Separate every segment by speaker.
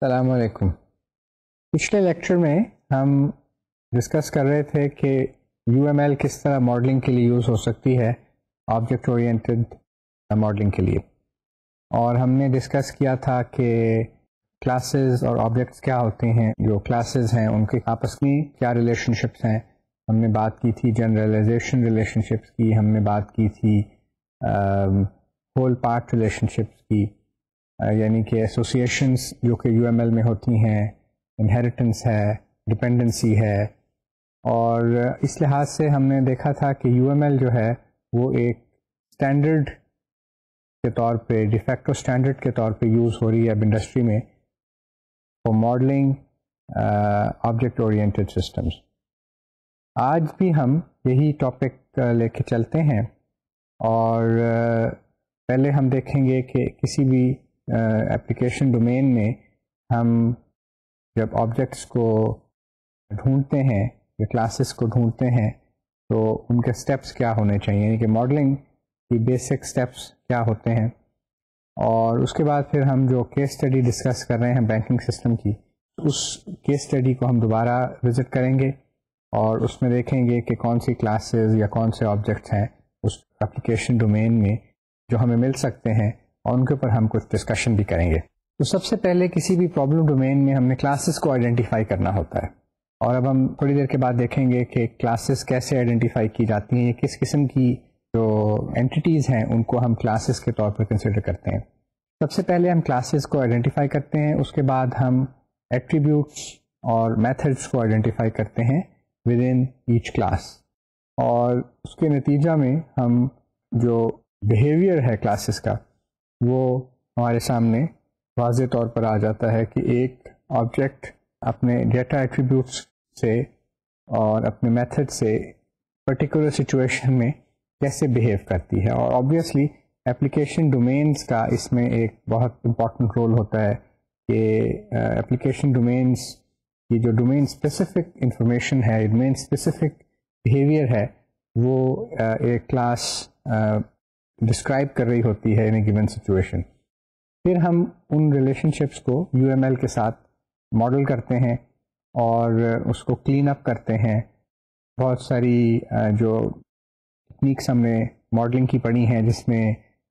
Speaker 1: السلام علیکم. پچھلے لیکچر میں ہم ڈسکس کر رہے تھے کہ یو ایم ایل کس طرح ماڈلنگ کے لیے یوز ہو سکتی ہے آبجیکٹ اورینٹڈ ماڈلنگ کے لیے، اور ہم نے ڈسکس کیا تھا کہ کلاسز اور آبجیکٹس کیا ہوتے ہیں. جو کلاسز ہیں ان کے آپس میں کیا ریلیشن شپس ہیں. ہم نے بات کی تھی جنرلائزیشن ریلیشن شپس کی، ہم نے بات کی تھی ہول پارٹ ریلیشن شپس کی، یعنی کہ ایسوسیشنس جو کہ یو ایم ایل میں ہوتی ہیں، انہیریٹنس ہے، ڈپینڈنسی ہے. اور اس لحاظ سے ہم نے دیکھا تھا کہ یو ایم ایل جو ہے وہ ایک اسٹینڈرڈ کے طور پہ، ڈیفیکٹو اسٹینڈرڈ کے طور پہ یوز ہو رہی ہے اب انڈسٹری میں for modelling object oriented systems. آج بھی ہم یہی ٹاپک لے کے چلتے ہیں، اور پہلے ہم دیکھیں گے کہ کسی بھی ایپلیکیشن ڈومین میں ہم جب آبجیکٹس کو ڈھونڈتے ہیں یا کلاسز کو ڈھونڈتے ہیں تو ان کے سٹیپس کیا ہونے چاہیے، یعنی کہ ماڈلنگ کی بیسک سٹیپس کیا ہوتے ہیں. اور اس کے بعد پھر ہم جو کیس اسٹڈی ڈسکس کر رہے ہیں بینکنگ سسٹم کی، اس کیس اسٹڈی کو ہم دوبارہ وزٹ کریں گے اور اس میں دیکھیں گے کہ کون سی کلاسز یا کون سے آبجیکٹس ہیں اس ایپلیکیشن ڈومین میں جو ہمیں مل سکتے ہیں، اور ان کے اوپر ہم کچھ ڈسکشن بھی کریں گے. تو سب سے پہلے کسی بھی پرابلم ڈومین میں ہم نے کلاسز کو آئیڈینٹیفائی کرنا ہوتا ہے، اور اب ہم تھوڑی دیر کے بعد دیکھیں گے کہ کلاسز کیسے آئیڈینٹیفائی کی جاتی ہیں، کس قسم کی جو اینٹیز ہیں ان کو ہم کلاسز کے طور پر کنسیڈر کرتے ہیں. سب سے پہلے ہم کلاسز کو آئیڈینٹیفائی کرتے ہیں، اس کے بعد ہم ایٹریبیوٹس اور میتھڈس کو آئیڈینٹیفائی کرتے ہیں ود ان ایچ کلاس، اور اس کے نتیجہ میں ہم جو بیہیویئر ہے کلاسز کا وہ ہمارے سامنے واضح طور پر آ جاتا ہے کہ ایک آبجیکٹ اپنے ڈیٹا ایٹریبیوٹس سے اور اپنے میتھڈ سے پرٹیکولر سچویشن میں کیسے بیہیو کرتی ہے. اور آبویسلی ایپلیکیشن ڈومینز کا اس میں ایک بہت امپورٹنٹ رول ہوتا ہے کہ ایپلیکیشن ڈومینز کی جو ڈومین اسپیسیفک انفارمیشن ہے، ڈومین اسپیسیفک بیہیویئر ہے، وہ ایک کلاس ڈسکرائب کر رہی ہوتی ہے ان اے گیون سچویشن. پھر ہم ان ریلیشن شپس کو یو ایم ایل کے ساتھ ماڈل کرتے ہیں اور اس کو کلین اپ کرتے ہیں. بہت ساری جو ٹیکنیکس ہم نے ماڈلنگ کی پڑھی ہیں، جس میں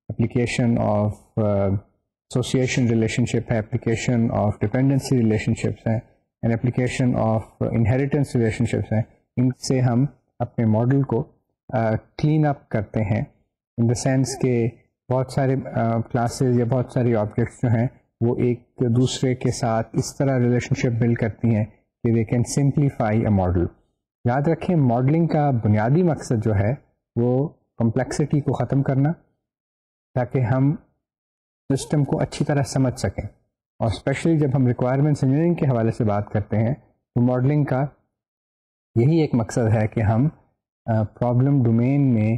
Speaker 1: application of association relationship ہے، application of dependency relationships ہیں، and application of inheritance relationships ہیں. ان سے ہم اپنے ماڈل کو کلین اپ کرتے ہیں، ان دا سینس کہ بہت سارے کلاسز یا بہت ساری آبجیکٹس جو ہیں وہ ایک دوسرے کے ساتھ اس طرح ریلیشن شپ بلڈ کرتی ہیں کہ they can simplify a model. یاد رکھیں ماڈلنگ کا بنیادی مقصد جو ہے وہ کمپلیکسٹی کو ختم کرنا، تاکہ ہم سسٹم کو اچھی طرح سمجھ سکیں. اور اسپیشلی جب ہم ریکوائرمنٹس انجینئرنگ کے حوالے سے بات کرتے ہیں تو ماڈلنگ کا یہی ایک مقصد ہے کہ ہم پرابلم ڈومین میں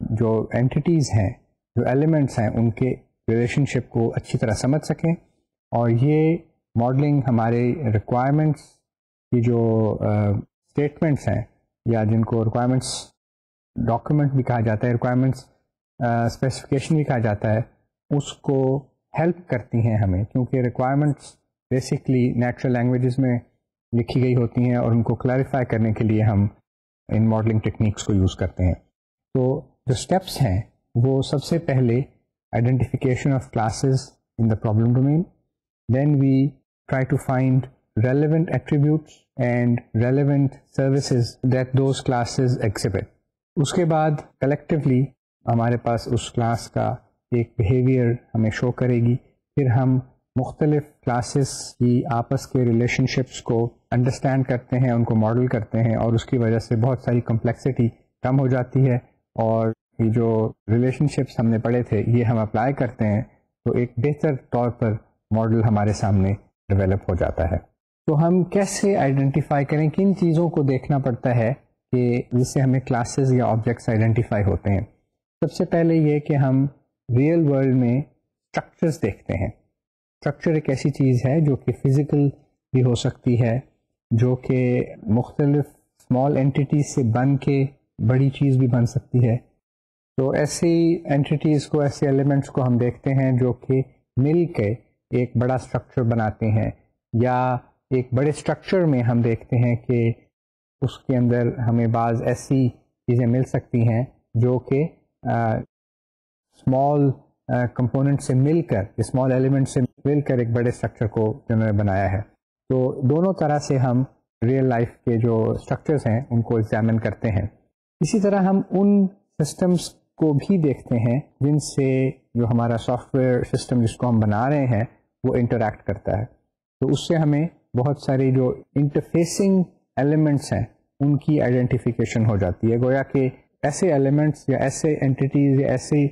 Speaker 1: جو اینٹیز ہیں، جو ایلیمنٹس ہیں، ان کے ریلیشن شپ کو اچھی طرح سمجھ سکیں. اور یہ ماڈلنگ ہمارے ریکوائرمنٹس کی جو اسٹیٹمنٹس ہیں، یا جن کو ریکوائرمنٹس ڈاکیومنٹ بھی کہا جاتا ہے، ریکوائرمنٹس اسپیسیفکیشن بھی کہا جاتا ہے، اس کو ہیلپ کرتی ہیں ہمیں، کیونکہ ریکوائرمنٹس بیسکلی نیچرل لینگویجز میں لکھی گئی ہوتی ہیں، اور ان کو کلیریفائی کرنے کے لیے ہم ان ماڈلنگ ٹیکنیکس کو یوز کرتے ہیں. تو جو اسٹیپس ہیں وہ سب سے پہلے identification of classes in the problem domain, then we try to find relevant attributes and relevant services that those classes exhibit. اس کے بعد کلیکٹیولی ہمارے پاس اس کلاس کا ایک بیہیویئر ہمیں شو کرے گی. پھر ہم مختلف کلاسز کی آپس کے ریلیشن شپس کو انڈرسٹینڈ کرتے ہیں، ان کو ماڈل کرتے ہیں، اور اس کی وجہ سے بہت ساری کمپلیکسٹی کم ہو جاتی ہے. اور یہ جو ریلیشن شپس ہم نے پڑھے تھے یہ ہم اپلائی کرتے ہیں تو ایک بہتر طور پر ماڈل ہمارے سامنے ڈیولپ ہو جاتا ہے. تو ہم کیسے آئیڈینٹیفائی کریں، کن چیزوں کو دیکھنا پڑتا ہے کہ جس سے ہمیں کلاسز یا آبجیکٹس آئیڈینٹیفائی ہوتے ہیں. سب سے پہلے یہ کہ ہم ریئل ورلڈ میں اسٹرکچرز دیکھتے ہیں. اسٹرکچر ایک ایسی چیز ہے جو کہ فزیکل بھی ہو سکتی ہے، جو کہ مختلف اسمال اینٹیز سے بن کے بڑی چیز بھی بن سکتی ہے. تو ایسی اینٹیز کو، ایسے ایلیمنٹس کو ہم دیکھتے ہیں جو کہ مل کے ایک بڑا اسٹرکچر بناتے ہیں، یا ایک بڑے اسٹرکچر میں ہم دیکھتے ہیں کہ اس کے اندر ہمیں بعض ایسی چیزیں مل سکتی ہیں جو کہ اسمال کمپوننٹ سے مل کر، اسمال ایلیمنٹ سے مل کر ایک بڑے اسٹرکچر کو جنہوں نے بنایا ہے. تو دونوں طرح سے ہم ریئل لائف کے جو اسٹرکچرز ہیں ان کو ایگزامن کرتے ہیں. اسی طرح ہم ان سسٹمز کو بھی دیکھتے ہیں جن سے جو ہمارا سافٹ ویئر سسٹم جس کو ہم بنا رہے ہیں وہ انٹریکٹ کرتا ہے. تو اس سے ہمیں بہت ساری جو انٹرفیسنگ ایلیمنٹس ہیں ان کی آئیڈینٹیفیکیشن ہو جاتی ہے. گویا کہ ایسے ایلیمنٹس یا ایسے اینٹیز یا ایسے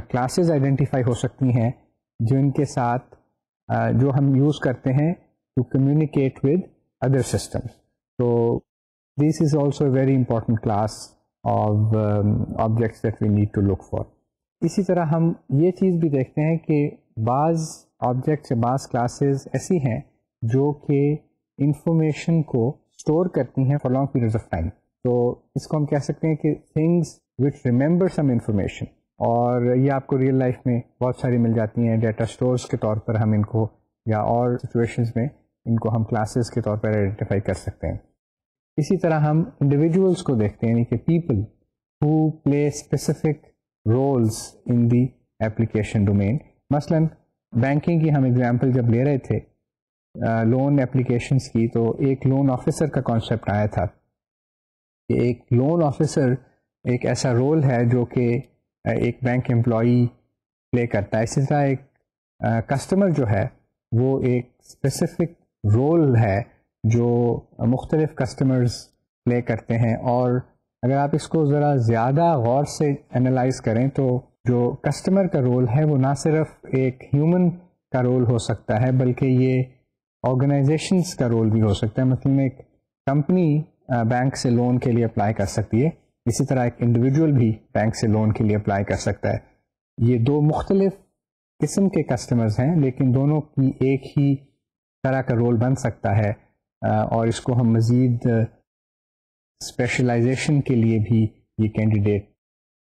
Speaker 1: کلاسز آئیڈینٹیفائی ہو سکتی ہیں جن کے ساتھ جو ہم یوز کرتے ہیں to communicate with other systems. تو this is also a very important class of objects that we need to look for. اسی طرح ہم یہ چیز بھی دیکھتے ہیں کہ بعض آبجیکٹس یا بعض کلاسز ایسی ہیں جو کہ انفارمیشن کو اسٹور کرتی ہیں for long period of time. تو اس کو ہم کہہ سکتے ہیں کہ things which remember some information, اور یہ آپ کو ریئل لائف میں بہت ساری مل جاتی ہیں. ڈیٹا اسٹورس کے طور پر ہم ان کو، یا اور سچویشنز میں ان کو ہم کلاسز کے طور پر آئیڈینٹیفائی کر سکتے ہیں. اسی طرح ہم انڈیویجولس کو دیکھتے ہیں، یعنی کہ people who play specific roles in the application domain. مثلاً بینکنگ کی ہم ایگزامپل جب لے رہے تھے لون ایپلیکیشنس کی، تو ایک لون آفیسر کا کانسیپٹ آیا تھا کہ ایک لون آفیسر ایک ایسا رول ہے جو کہ ایک بینک امپلائی پلے کرتا ہے. اسی طرح ایک کسٹمر جو ہے وہ ایک اسپیسیفک رول ہے جو مختلف کسٹمرز پلے کرتے ہیں. اور اگر آپ اس کو ذرا زیادہ غور سے انالائز کریں تو جو کسٹمر کا رول ہے وہ نہ صرف ایک ہیومن کا رول ہو سکتا ہے بلکہ یہ آرگنائزیشنس کا رول بھی ہو سکتا ہے. مثلاً ایک کمپنی بینک سے لون کے لیے اپلائی کر سکتی ہے، اسی طرح ایک انڈیویجول بھی بینک سے لون کے لیے اپلائی کر سکتا ہے. یہ دو مختلف قسم کے کسٹمرز ہیں لیکن دونوں کی ایک ہی طرح کا رول بن سکتا ہے، اور اس کو ہم مزید اسپیشلائزیشن کے لیے بھی یہ کینڈیڈیٹ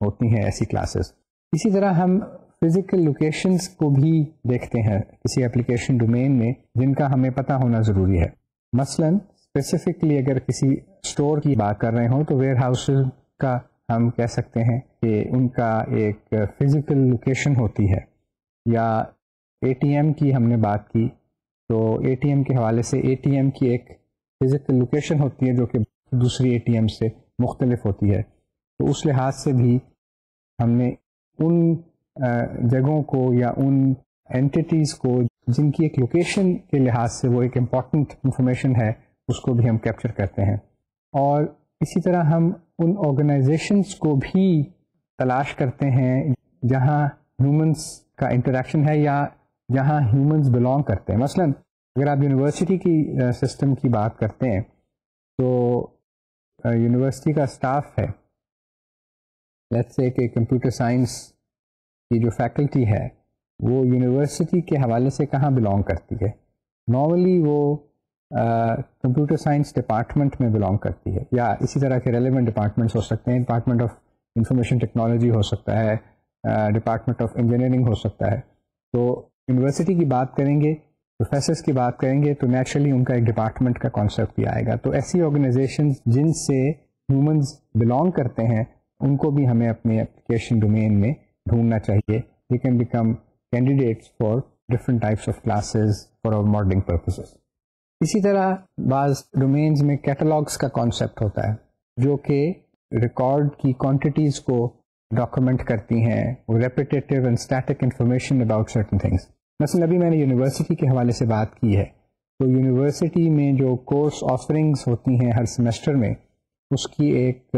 Speaker 1: ہوتی ہیں ایسی کلاسز. اسی طرح ہم فزیکل لوکیشنز کو بھی دیکھتے ہیں کسی اپلیکیشن ڈومین میں جن کا ہمیں پتہ ہونا ضروری ہے. مثلاً اسپیسیفکلی اگر کسی اسٹور کی بات کر رہے ہوں تو ویئر ہاؤسز کا ہم کہہ سکتے ہیں کہ ان کا ایک فزیکل لوکیشن ہوتی ہے. یا اے ٹی ایم کی ہم نے بات کی تو اے ٹی ایم کے حوالے سے اے ٹی ایم کی ایک فزیکل لوکیشن ہوتی ہے جو کہ دوسری اے ٹی ایم سے مختلف ہوتی ہے. تو اس لحاظ سے بھی ہم نے ان جگہوں کو یا ان اینٹیز کو جن کی ایک لوکیشن کے لحاظ سے وہ ایک امپورٹنٹ انفارمیشن ہے اس کو بھی ہم کیپچر کرتے ہیں. اور اسی طرح ہم ان آرگنائزیشنس کو بھی تلاش کرتے ہیں جہاں ہیومنس کا انٹریکشن ہے یا جہاں ہیومنز بلانگ کرتے ہیں. مثلا اگر آپ یونیورسٹی کی سسٹم کی بات کرتے ہیں تو یونیورسٹی کا اسٹاف ہے، لیٹس سے کہ کمپیوٹر سائنس کی جو فیکلٹی ہے وہ یونیورسٹی کے حوالے سے کہاں بلانگ کرتی ہے. نارملی وہ کمپیوٹر سائنس ڈپارٹمنٹ میں بلانگ کرتی ہے، یا اسی طرح کے ریلیونٹ ڈپارٹمنٹس ہو سکتے ہیں. ڈپارٹمنٹ آف انفارمیشن ٹیکنالوجی ہو سکتا ہے، ڈپارٹمنٹ آف انجینئرنگ ہو سکتا ہے. تو یونیورسٹی کی بات کریں گے، پروفیسرس کی بات کریں گے تو نیچرلی ان کا ایک ڈپارٹمنٹ کا کانسیپٹ بھی آئے گا. تو ایسی آرگنائزیشنز جن سے ہیومنز بلانگ کرتے ہیں ان کو بھی ہمیں اپنے اپلیکیشن ڈومین میں ڈھونڈنا چاہیے. They can become candidates for different types of classes for our modelling purposes. اسی طرح بعض ڈومینز میں کیٹلاگس کا کانسیپٹ ہوتا ہے جو کہ ریکارڈ کی کوانٹیٹیز کو ڈاکومنٹ کرتی ہیں، repetitive and static information about certain things. مثلا ابھی میں نے یونیورسٹی کے حوالے سے بات کی ہے تو یونیورسٹی میں جو کورس آفرنگس ہوتی ہیں ہر سیمسٹر میں اس کی ایک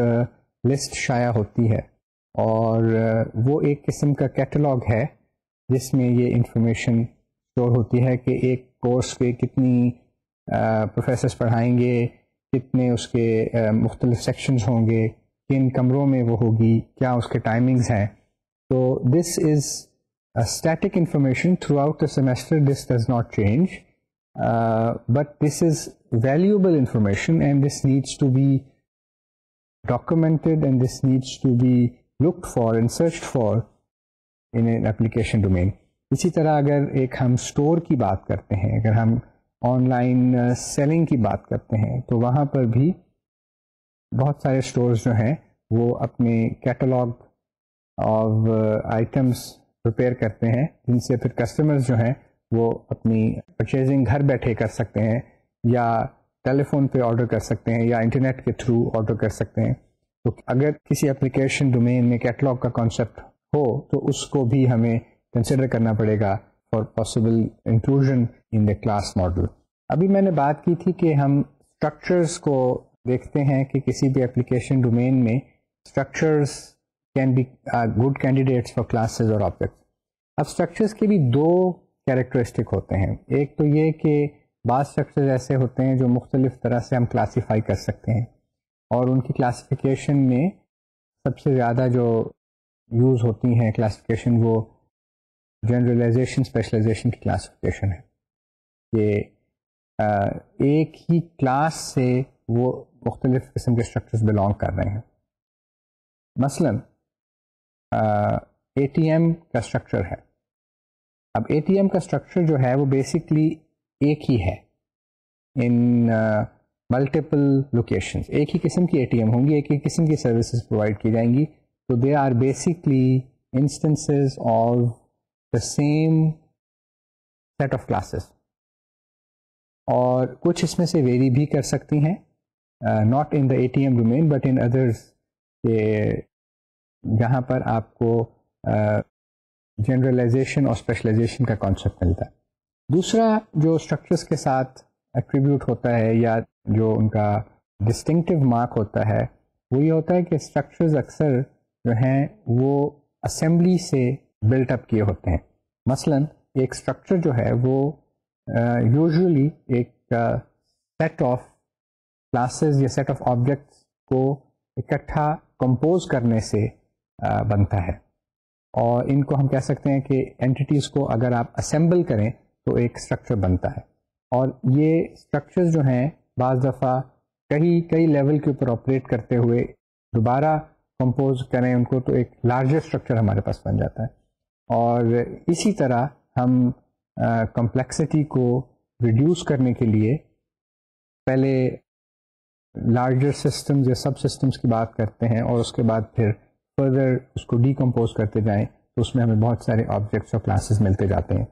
Speaker 1: لسٹ شائع ہوتی ہے، اور وہ ایک قسم کا کیٹلاگ ہے جس میں یہ انفارمیشن اسٹور ہوتی ہے کہ ایک کورس کے کتنی پروفیسرس پڑھائیں گے، کتنے اس کے مختلف سیکشنز ہوں گے، کن کمروں میں وہ ہوگی، کیا اس کے ٹائمنگز ہیں. تو this is static information throughout the semester. This does not change, but this is valuable information and this needs to be documented and this needs to be looked for and searched for in an application domain. اسی طرح اگر ایک ہم store کی بات کرتے ہیں، اگر ہم آن لائن سیلنگ کی بات کرتے ہیں، تو وہاں پر بھی بہت سارے اسٹورز جو ہیں وہ اپنے کیٹلاگ آف آئٹمس پریپیئر کرتے ہیں، جن سے پھر کسٹمرز جو ہیں وہ اپنی پرچیزنگ گھر بیٹھے کر سکتے ہیں، یا ٹیلی فون پہ آرڈر کر سکتے ہیں، یا انٹرنیٹ کے تھرو آرڈر کر سکتے ہیں. تو اگر کسی اپلیکیشن ڈومین میں کیٹلاگ کا کانسیپٹ ہو تو اس کو بھی ہمیں کنسیڈر کرنا پڑے گا for possible inclusion in the class model. ابھی میں نے بات کی تھی کہ ہم اسٹرکچرز کو دیکھتے ہیں کہ کسی بھی اپلیکیشن ڈومین میں structures can be good candidates for classes اور آبجیکٹس. اب اسٹرکچرز کے بھی دو کیریکٹرسٹک ہوتے ہیں. ایک تو یہ کہ بعض اسٹرکچرز ایسے ہوتے ہیں جو مختلف طرح سے ہم کلاسیفائی کر سکتے ہیں، اور ان کی کلاسیفیکیشن میں سب سے زیادہ جو یوز ہوتی ہیں کلاسیفیکیشن وہ جنرلائزیشن اسپیشلائزیشن کی کلاسیفیکیشن ہے، کہ ایک ہی کلاس سے وہ مختلف قسم کے اسٹرکچرز بلانگ کر رہے ہیں. مثلا اے ٹی ایم کا اسٹرکچر ہے. اب اے ٹی ایم کا اسٹرکچر جو ہے وہ بیسکلی ایک ہی ہے ان ملٹیپل لوکیشنز. ایک ہی قسم کی اے ٹی ایم ہوں گی، ایک ہی قسم کی سروسز پرووائڈ کی جائیں گی. تو they are basically instances of the same set of classes, اور کچھ اس میں سے ویری بھی کر سکتی ہیں، not in the A T M domain but in others, جہاں پر آپ کو جنرلائزیشن اور اسپیشلائزیشن کا کانسیپٹ ملتا ہے. دوسرا جو اسٹرکچرس کے ساتھ ایٹریبیوٹ ہوتا ہے یا جو ان کا ڈسٹنکٹیو مارک ہوتا ہے وہ یہ ہوتا ہے کہ اسٹرکچرز اکثر جو ہیں وہ اسمبلی سے بلٹ اپ کیے ہوتے ہیں. مثلا ایک اسٹرکچر جو ہے وہ یوزلی ایک سیٹ آف کلاسز یا سیٹ آف آبجیکٹس کو اکٹھا کمپوز کرنے سے بنتا ہے، اور ان کو ہم کہہ سکتے ہیں کہ اینٹیز کو اگر آپ اسمبل کریں تو ایک اسٹرکچر بنتا ہے. اور یہ اسٹرکچرز جو ہیں بعض دفعہ کئی لیول کے اوپر آپریٹ کرتے ہوئے دوبارہ کمپوز کریں ان کو تو ایک لارجر اسٹرکچر ہمارے پاس بن جاتا ہے. اور اسی طرح ہم کمپلیکسٹی کو ریڈیوس کرنے کے لیے پہلے لارجر سسٹمز یا سب سسٹمز کی بات کرتے ہیں، اور اس کے بعد پھر فردر اس کو ڈیکمپوز کرتے جائیں تو اس میں ہمیں بہت سارے آبجیکٹس اور کلاسز ملتے جاتے ہیں.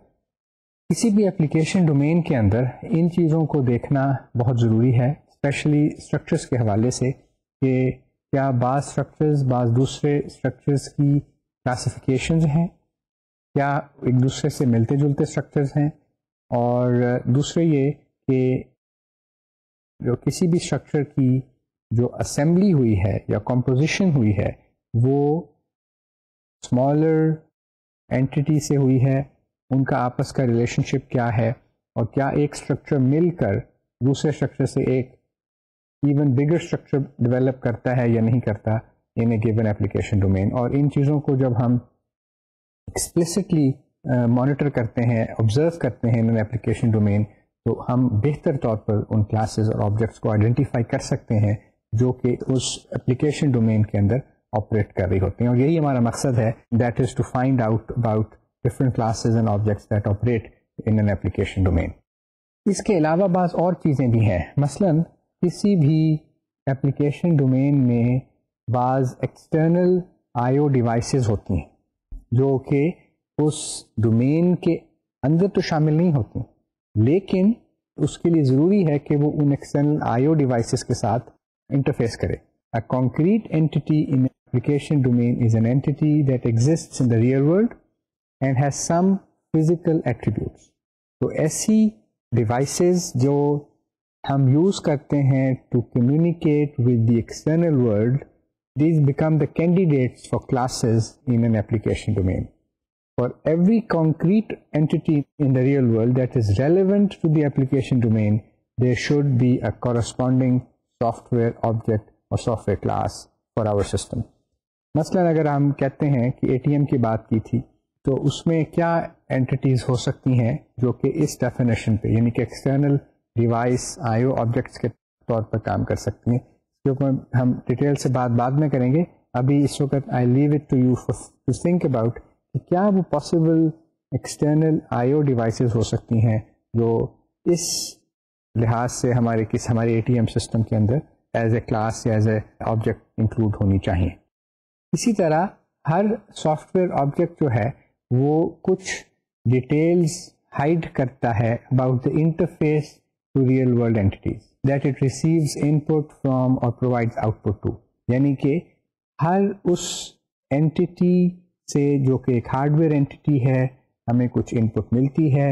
Speaker 1: کسی بھی اپلیکیشن ڈومین کے اندر ان چیزوں کو دیکھنا بہت ضروری ہے، اسپیشلی اسٹرکچرس کے حوالے سے، کہ کیا بعض اسٹرکچرز بعض دوسرے اسٹرکچرز کی کلاسیفیکیشنز ہیں، کیا ایک دوسرے سے ملتے جلتے اسٹرکچرز ہیں، اور دوسرے یہ کہ جو کسی بھی اسٹرکچر کی جو اسمبلی ہوئی ہے یا کمپوزیشن ہوئی ہے وہ اسمالر اینٹی سے ہوئی ہے، ان کا آپس کا ریلیشن شپ کیا ہے، اور کیا ایک اسٹرکچر مل کر دوسرے اسٹرکچر سے ایک ایون بگر اسٹرکچر ڈیولپ کرتا ہے یا نہیں کرتا ان اے گیون اپلیکیشن ڈومین. اور ان چیزوں کو جب ہم ایکسپلسٹلی مانیٹر کرتے ہیں، آبزرو کرتے ہیں ان اپلیکیشن ڈومین، تو ہم بہتر طور پر ان کلاسز اور آبجیکٹس کو آئیڈینٹیفائی کر سکتے ہیں جو کہ اس اپلیکیشن ڈومین کے اندر آپریٹ کر رہی ہوتے ہیں. اور یہی ہمارا مقصد ہے، that is to find out about different classes and objects that operate in an application domain. اس کے علاوہ بعض اور چیزیں بھی ہیں. مثلا کسی بھی اپلیکیشن ڈومین میں بعض ایکسٹرنل آئی او ڈیوائسز ہوتی ہیں جو کہ اس ڈومین کے اندر تو شامل نہیں ہوتی، لیکن اس کے لیے ضروری ہے کہ وہ ان ایکسٹرنل آئی او ڈیوائسز کے ساتھ انٹرفیس کرے. A concrete entity in an application domain is an entity that exists in the real world and has some physical attributes. تو ایسی ڈیوائسز جو ہم یوز کرتے ہیں to communicate with the external world, these become the candidates for classes in an application domain. For every concrete entity in the real world that is relevant to the application domain, there should be a corresponding software object or software class for our system. مثلاً اگر ہم کہتے ہیں کہ A T M کی بات کی تھی، تو اس میں کیا اینٹیز ہو سکتی ہیں جو کہ اس ڈیفینیشن پہ، یعنی کہ ایکسٹرنل ڈیوائس آئی او آبجیکٹس کے طور پر کام کر سکتی ہیں. اس کے اوپر ہم ڈیٹیل سے بات بعد میں کریں گے. ابھی اس وقت I leave it to you to think about کہ کیا وہ possible external I O devices ہو سکتی ہیں جو اس لحاظ سے ہمارے اے ٹی ایم سسٹم کے اندر ایز اے کلاس یا ایز اے آبجیکٹ انکلوڈ ہونی چاہیے. اسی طرح ہر سافٹ ویئر آبجیکٹ جو ہے وہ کچھ ڈیٹیلز ہائڈ کرتا ہے about the interface to real world entities that it receives input from اور پرووائڈز آؤٹ پٹ ٹو. یعنی کہ ہر اس اینٹی سے جو کہ ایک ہارڈ ویئر اینٹی ہے ہمیں کچھ ان پٹ ملتی ہے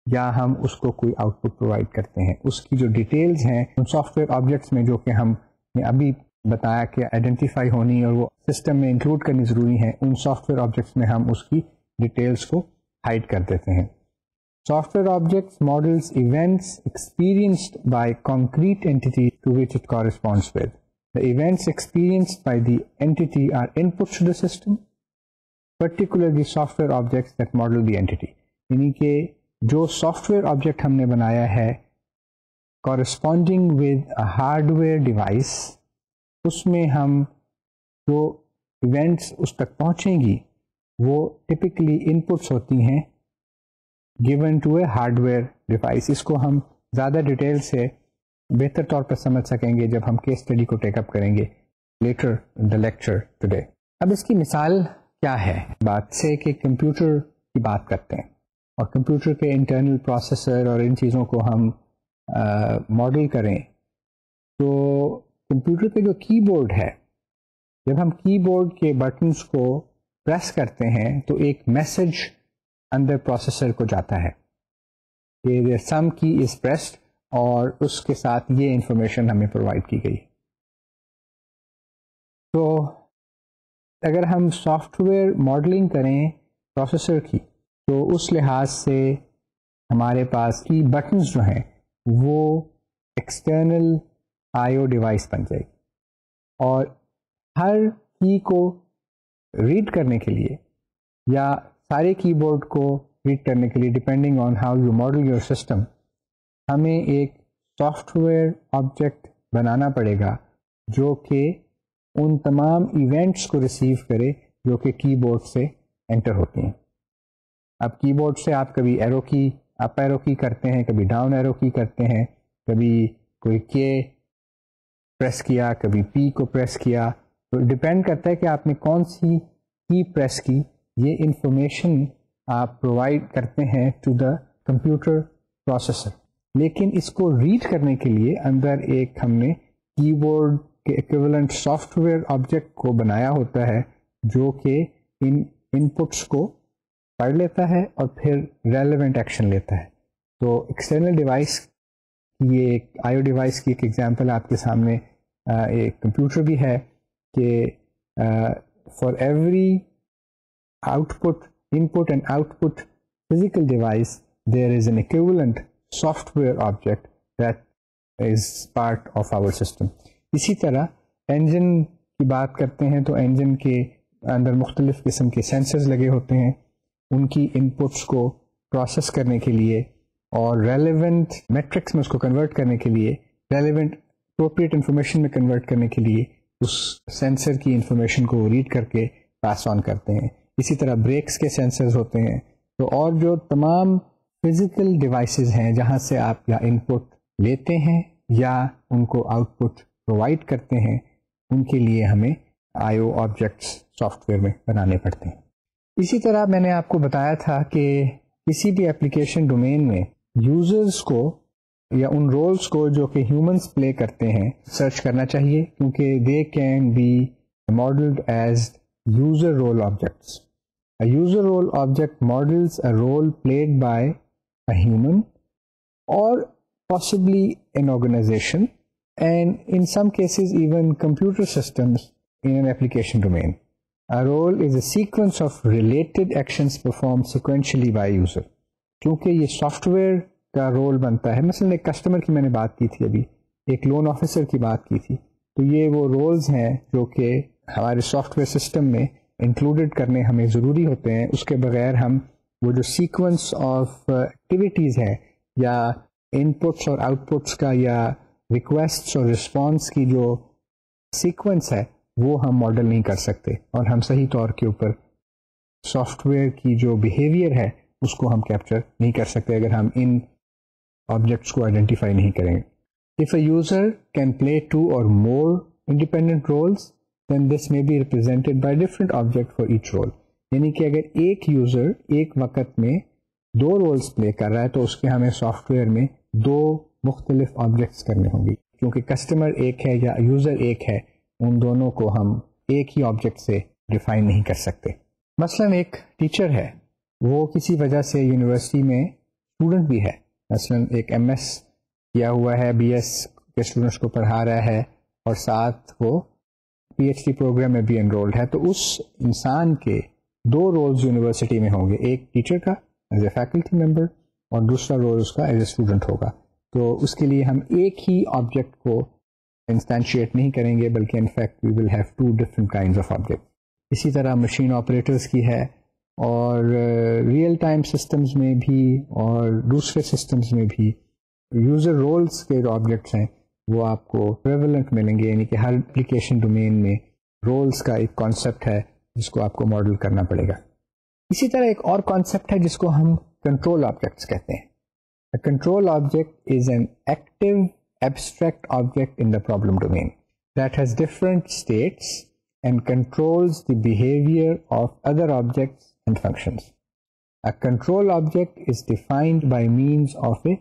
Speaker 1: یا ہم اس کو کوئی آؤٹ پٹ پرووائڈ کرتے ہیں. اس کی جو ڈیٹیلز ہیں ان سافٹ ویئر آبجیکٹس میں جو کہ ہم نے ابھی بتایا کہ آئیڈینٹیفائی ہونی اور وہ سسٹم میں انکلوڈ کرنی ضروری ہیں, ان سافٹ ویئر آبجیکٹس میں ہم اس کی ڈیٹیلز کو ہائڈ کر دیتے ہیں. Soft where objects models events experienced by concrete entity to which it corresponds with. The events experienced by the entity are inputs to the system, particularly software objects that model the entity. یعنی کہ جو soft where object ہم نے بنایا ہے corresponding with a hardware device, اس میں ہم جو ایونٹس اس تک پہنچیں گی وہ ٹپکلی ان پٹس ہوتی ہیں given to a hardware device. اس کو ہم زیادہ ڈیٹیل سے بہتر طور پر سمجھ سکیں گے جب ہم کیس اسٹڈی کو ٹیک اپ کریں گے later in the lecture today. اب اس کی مثال کیا ہے؟ بات سے کہ کمپیوٹر کی بات کرتے ہیں اور کمپیوٹر کے انٹرنل پروسیسر اور ان چیزوں کو ہم ماڈل کریں تو کمپیوٹر کے جو کی بورڈ ہے, جب ہم کی بورڈ کے بٹنس کو پریس کرتے ہیں تو ایک میسج اندر پروسیسر کو جاتا ہے کہ سم کی از پریسڈ اور اس کے ساتھ یہ انفارمیشن ہمیں پرووائڈ کی گئی. تو اگر ہم سافٹ ویئر ماڈلنگ کریں پروسیسر کی تو اس لحاظ سے ہمارے پاس کی بٹنس جو ہیں وہ ایکسٹرنل آئی او ڈیوائس بن جائے گی اور ہر کی کو ریڈ کرنے کے لیے یا سارے کی بورڈ کو ریڈ کرنے کے لیے depending on how you model your system ہمیں ایک سافٹ ویئر آبجیکٹ بنانا پڑے گا جو کہ ان تمام ایونٹس کو ریسیو کرے جو کہ کی بورڈ سے انٹر ہوتی ہیں. اب کی بورڈ سے آپ کبھی ایرو کی اپ ایرو کی کرتے ہیں, کبھی ڈاؤن ایرو کی کرتے ہیں, کبھی کوئی کے پریس کیا, کبھی پی کو پریس کیا, تو ڈپینڈ کرتا ہے کہ آپ نے کون سی کی پریس کی. یہ انفارمیشن آپ پرووائڈ کرتے ہیں ٹو دا کمپیوٹر پروسیسر. لیکن اس کو ریڈ کرنے کے لیے اندر ایک ہم نے کی بورڈ کے ایکویولنٹ سافٹ ویئر آبجیکٹ کو بنایا ہوتا ہے جو کہ ان انپٹس کو پڑھ لیتا ہے اور پھر ریلیونٹ ایکشن لیتا ہے. تو ایکسٹرنل ڈیوائس کی یہ ایک آئی او ڈیوائس کی ایک ایگزامپل آپ کے سامنے ایک کمپیوٹر بھی ہے کہ for every output input and output physical device there is an equivalent software object that is part of our system. اسی طرح انجن کی بات کرتے ہیں تو انجن کے اندر مختلف قسم کے سینسرز لگے ہوتے ہیں. ان کی ان پٹس کو پروسیس کرنے کے لیے اور ریلیونٹ میٹرکس میں اس کو کنورٹ کرنے کے لیے, ریلیونٹ اپروپریٹ انفارمیشن میں کنورٹ کرنے کے لیے اس سینسر کی انفارمیشن کو ریڈ کر کے پاس آن کرتے ہیں. اسی طرح بریکس کے سینسرز ہوتے ہیں. تو اور جو تمام فزیکل ڈیوائسز ہیں جہاں سے آپ یا ان پٹ لیتے ہیں یا ان کو آؤٹ پٹ پرووائڈ کرتے ہیں, ان کے لیے ہمیں آئی او آبجیکٹس سافٹ ویئر میں بنانے پڑتے ہیں. اسی طرح میں نے آپ کو بتایا تھا کہ کسی بھی اپلیکیشن ڈومین میں یوزرز کو یا ان رولز کو جو کہ ہیومنس پلے کرتے ہیں سرچ کرنا چاہیے کیونکہ they can be modelled as user role objects. A user role object models a role played by a human or possibly an organization and in some cases even computer systems in an application domain. A role is a sequence of related actions performed sequentially by user. کیونکہ یہ soft where کا role بنتا ہے, مثلا ایک customer کی میں نے بات کی تھی, ابھی ایک لون آفیسر کی بات کی تھی, تو یہ وہ رولز ہیں جو کہ ہمارے سافٹ ویئر سسٹم میں انکلوڈیڈ کرنے ہمیں ضروری ہوتے ہیں. اس کے بغیر ہم وہ جو سیکوینس آف ایکٹیویٹیز ہیں یا ان پٹس اور آؤٹ پٹس کا یا ریکویسٹس اور رسپانس کی جو سیکوینس ہے وہ ہم ماڈل نہیں کر سکتے اور ہم صحیح طور کے اوپر سافٹ ویئر کی جو بیہیویئر ہے اس کو ہم کیپچر نہیں کر سکتے اگر ہم ان آبجیکٹس کو آئیڈینٹیفائی نہیں کریں گے. If a user can play 2 or more independent roles, then this may be represented by different object for each role. یعنی کہ اگر ایک یوزر ایک وقت میں 2 رولز پلے کر رہا ہے تو اس کے ہمیں سافٹ ویئر میں 2 مختلف آبجیکٹس کرنے ہوں گی. کیونکہ کسٹمر ایک ہے یا یوزر ایک ہے, ان دونوں کو ہم ایک ہی آبجیکٹ سے ڈیفائن نہیں کر سکتے. مثلا ایک ٹیچر ہے, وہ کسی وجہ سے یونیورسٹی میں اسٹوڈنٹ بھی ہے, مثلا ایک ایم ایس کیا ہوا ہے, بی ایس کے اسٹوڈنٹس کو پڑھا رہا ہے اور ساتھ وہ پی ایچ ڈی پروگرام میں بھی انرولڈ ہے, تو اس انسان کے 2 رولز یونیورسٹی میں ہوں گے, ایک ٹیچر کا ایز اے فیکلٹی ممبر اور دوسرا رول اس کا ایز اے اسٹوڈنٹ ہوگا. تو اس کے لیے ہم ایک ہی آبجیکٹ کو انسٹینشیٹ نہیں کریں گے بلکہ in fact we will have 2 different kinds of object. اسی طرح مشین آپریٹرس کی ہے, اور ریئل ٹائم سسٹمز میں بھی اور دوسرے سسٹمز میں بھی یوزر رولز کے جو آبجیکٹس ہیں وہ آپ کو پریولنٹ ملیں گے. یعنی کہ ہر اپلیکیشن ڈومین میں رولز کا ایک کانسیپٹ ہے جس کو آپ کو ماڈل کرنا پڑے گا. اسی طرح ایک اور کانسیپٹ ہے جس کو ہم کنٹرول آبجیکٹس کہتے ہیں. Control object is an active abstract object in the problem domain that has different states and controls the behavior of other objects and functions. A control object is defined by means of a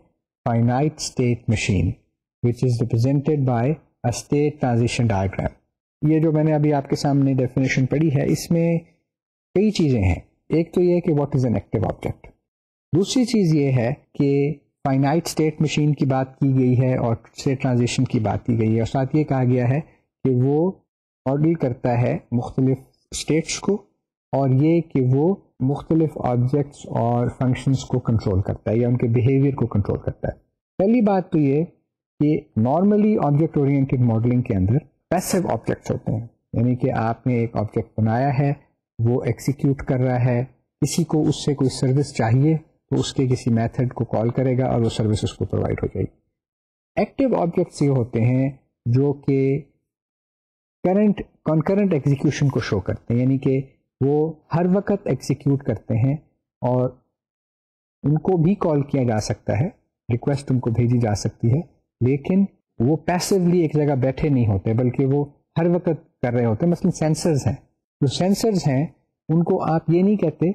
Speaker 1: finite state machine, which is represented by a state transition diagram. یہ جو میں نے ابھی آپ کے سامنے definition پڑھی ہے, اس میں کئی چیزیں ہیں. ایک تو یہ کہ what is an active object. دوسری چیز یہ ہے کہ فائنائٹ اسٹیٹ مشین کی بات کی گئی ہے اور اسٹیٹ ٹرانزیشن کی بات کی گئی ہے, اور ساتھ یہ کہا گیا ہے کہ وہ ماڈل کرتا ہے مختلف اسٹیٹس کو, اور یہ کہ وہ مختلف آبجیکٹس اور فنکشنز کو کنٹرول کرتا ہے یا ان کے بیہیویئر کو کنٹرول کرتا ہے. پہلی بات تو یہ کہ نارملی آبجیکٹ اورینٹیڈ ماڈلنگ کے اندر پیسو آبجیکٹس ہوتے ہیں, یعنی کہ آپ نے ایک آبجیکٹ بنایا ہے, وہ ایکسیکیوٹ کر رہا ہے, کسی کو اس سے کوئی سروس چاہیے تو اس کے کسی میتھڈ کو کال کرے گا اور وہ سروس اس کو پرووائڈ ہو جائے گی. ایکٹیو آبجیکٹس یہ ہوتے ہیں جو کہ کنکرنٹ ایگزیکیوشن کو شو کرتے ہیں, یعنی کہ وہ ہر وقت ایگزیکیوٹ کرتے ہیں اور ان کو بھی کال کیا جا سکتا ہے, ریکویسٹ ان کو بھیجی جا سکتی ہے, لیکن وہ پیسولی ایک جگہ بیٹھے نہیں ہوتے بلکہ وہ ہر وقت کر رہے ہوتے ہیں. مثلا سینسرز ہیں, جو سینسرز ہیں ان کو آپ یہ نہیں کہتے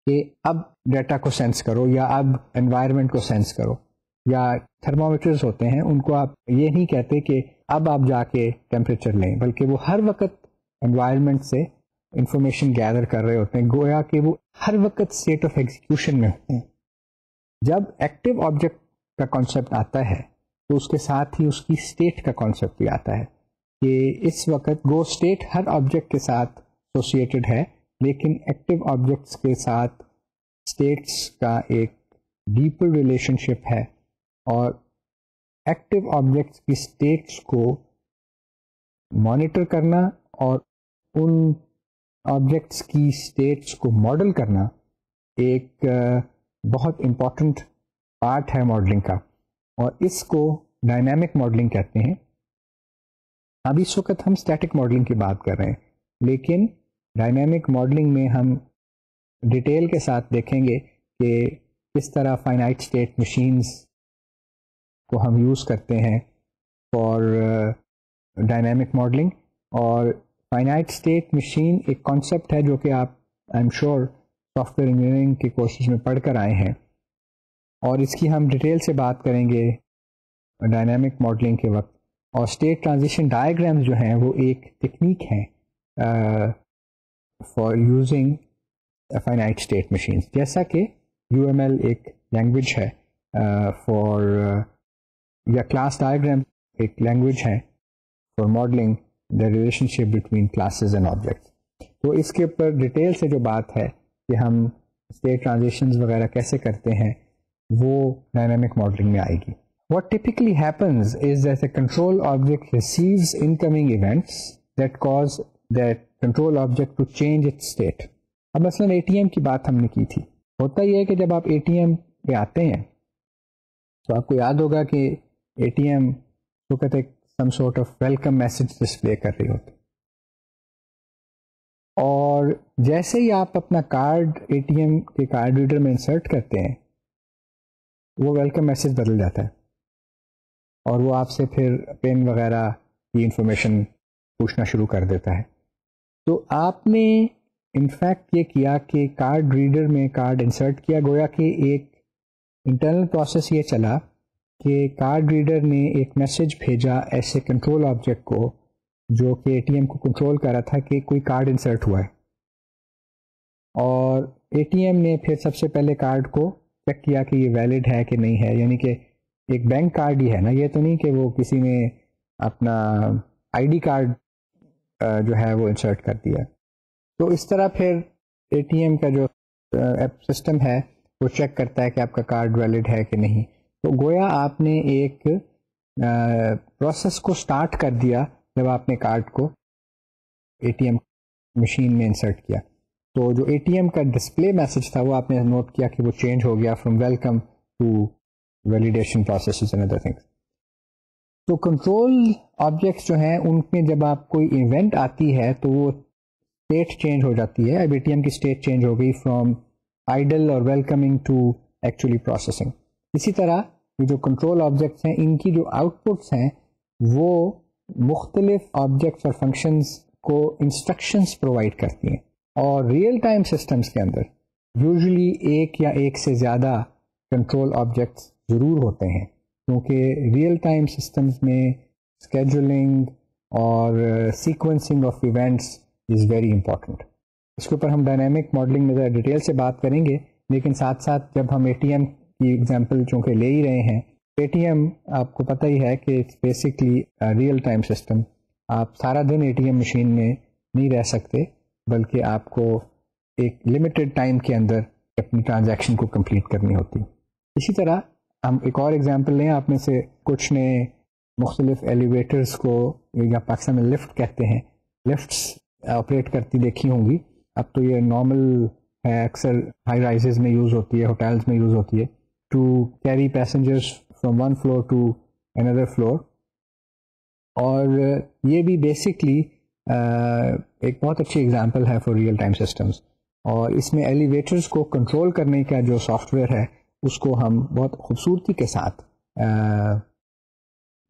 Speaker 1: کہ اب ڈیٹا کو سینس کرو یا اب انوائرمنٹ کو سینس کرو, یا تھرمامیٹرز ہوتے ہیں ان کو آپ یہ نہیں کہتے کہ اب آپ جا کے ٹیمپریچر لیں, بلکہ وہ ہر وقت انوائرمنٹ سے انفارمیشن گیدر کر رہے ہوتے ہیں, گویا کہ وہ ہر وقت اسٹیٹ آف ایگزیکیوشن میں ہوتے ہیں. جب ایکٹیو آبجیکٹ کا کانسیپٹ آتا ہے تو اس کے ساتھ ہی اس کی اسٹیٹ کا کانسیپٹ بھی آتا ہے کہ اس وقت گو اسٹیٹ ہر آبجیکٹ کے ساتھ ایسوسیٹڈ ہے, لیکن ایکٹیو آبجیکٹس کے ساتھ اسٹیٹس کا ایک ڈیپر ریلیشن شپ ہے, اور ایکٹیو آبجیکٹس کی اسٹیٹس کو مانیٹر کرنا اور ان آبجیکٹس کی اسٹیٹس کو ماڈل کرنا ایک بہت امپورٹنٹ پارٹ ہے ماڈلنگ کا, اور اس کو ڈائنامک ماڈلنگ کہتے ہیں. اب اس وقت ہم اسٹیٹک ماڈلنگ کی بات کر رہے ہیں, لیکن ڈائنامک ماڈلنگ میں ہم ڈیٹیل کے ساتھ دیکھیں گے کہ کس طرح فائنائٹ اسٹیٹ مشینز کو ہم یوز کرتے ہیں فار ڈائنامک ماڈلنگ. اور فائنائٹ اسٹیٹ مشین ایک کانسیپٹ ہے جو کہ آپ I am sure soft ware engineering کے کورسز میں پڑھ کر آئے ہیں, اور اس کی ہم ڈیٹیل سے بات کریں گے ڈائنامک ماڈلنگ کے وقت. اور اسٹیٹ ٹرانزیشن ڈائیگرامز جو ہیں وہ ایک ٹیکنیک ہیں for using finite state machines, جیسا کہ یو ایم ایل ایک لینگویج ہے فار, یا کلاس ڈائیگرام ایک لینگویج ہے for modelling the relation ship between classes and objects. تو اس کے اوپر ڈیٹیل سے جو بات ہے کہ ہم اسٹیٹ ٹرانزیشنز وغیرہ کیسے کرتے ہیں وہ ڈائنامک ماڈلنگ میں آئے گی. What typically happens is that a control object receives incoming events that cause that control object to change its state. اب مثلا اے ٹی ایم کی بات ہم نے کی تھی. ہوتا یہ ہے کہ جب آپ اے ٹی ایم پہ آتے ہیں تو آپ کو یاد ہوگا کہ اے ٹی ایم وقت ایک some sort of welcome message display کر رہی ہوتی. اور جیسے ہی آپ اپنا کارڈ اے ٹی ایم کے کارڈ ریڈر میں انسرٹ کرتے ہیں وہ ویلکم میسج بدل جاتا ہے اور وہ آپ سے پھر پن وغیرہ کی انفارمیشن پوچھنا شروع کر دیتا ہے. تو آپ نے انفیکٹ یہ کیا کہ کارڈ ریڈر میں کارڈ انسرٹ کیا, گویا کہ ایک انٹرنل پروسیس یہ چلا کہ کارڈ ریڈر نے ایک میسج بھیجا ایسے کنٹرول آبجیکٹ کو جو کہ اے ٹی ایم کو کنٹرول کر رہا تھا کہ کوئی کارڈ انسرٹ ہوا ہے, اور اے ٹی ایم نے پھر سب سے پہلے کارڈ کو چیک کیا کہ یہ ویلڈ ہے کہ نہیں ہے, یعنی کہ ایک بینک کارڈ ہی ہے نا, یہ تو نہیں کہ وہ کسی نے اپنا آئی ڈی کارڈ جو ہے وہ انسرٹ کر دیا. تو اس طرح پھر اے ٹی ایم کا جو سسٹم ہے وہ چیک کرتا ہے کہ آپ کا کارڈ ویلڈ ہے کہ نہیں. تو گویا آپ نے ایک پروسیس کو سٹارٹ کر دیا جب آپ نے کارڈ کو اے ٹی ایم مشین میں انسرٹ کیا. تو جو اے ٹی ایم کا ڈسپلے میسج تھا وہ آپ نے نوٹ کیا کہ وہ چینج ہو گیا from welcome to validation processes and other things. تو کنٹرول آبجیکٹس جو ہیں ان میں جب آپ کوئی ایونٹ آتی ہے تو وہ اسٹیٹ چینج ہو جاتی ہے. اب اے ٹی ایم کی اسٹیٹ چینج ہو گئی فرام آئیڈل اور ویلکمنگ ٹو ایکچولی پروسیسنگ. اسی طرح یہ جو کنٹرول آبجیکٹس ہیں ان کی جو آؤٹ پٹس ہیں وہ مختلف آبجیکٹس اور فنکشنز کو انسٹرکشنز پرووائڈ کرتی ہیں. اور ریئل ٹائم سسٹمز کے اندر یوزلی ایک یا ایک سے زیادہ کنٹرول آبجیکٹس ضرور ہوتے ہیں, کیونکہ ریئل ٹائم سسٹمز میں اسکیجولنگ اور sequencing of events is very important. اس کے اوپر ہم ڈائنامک ماڈلنگ میں ذرا ڈیٹیل سے بات کریں گے, لیکن ساتھ ساتھ جب ہم اے ٹی ایم کی ایگزامپل چونکہ لے ہی رہے ہیں, اے ٹی ایم آپ کو پتہ ہی ہے کہ it's basically real time system. آپ سارا دن اے ٹی ایم مشین میں نہیں رہ سکتے, بلکہ آپ کو ایک لمیٹڈ ٹائم کے اندر اپنی ٹرانزیکشن کو کمپلیٹ کرنی ہوتی. اسی طرح ہم ایک اور ایگزامپل لیں, آپ میں سے کچھ نے مختلف ایلیویٹرز کو یا پاکستان میں لفٹ کہتے ہیں, لفٹس آپریٹ کرتی دیکھی ہوں گی. اب تو یہ نارمل ہے, اکثر ہائی رائزز میں یوز ہوتی ہے, ہوٹلز میں یوز ہوتی ہے to carry passengers from one floor to another floor. اور یہ بھی بیسکلی ایک بہت اچھی ایگزامپل ہے فار ریئل ٹائم سسٹمز. اور اس میں ایلیویٹرز کو کنٹرول کرنے کا جو سافٹ ویئر ہے اس کو ہم بہت خوبصورتی کے ساتھ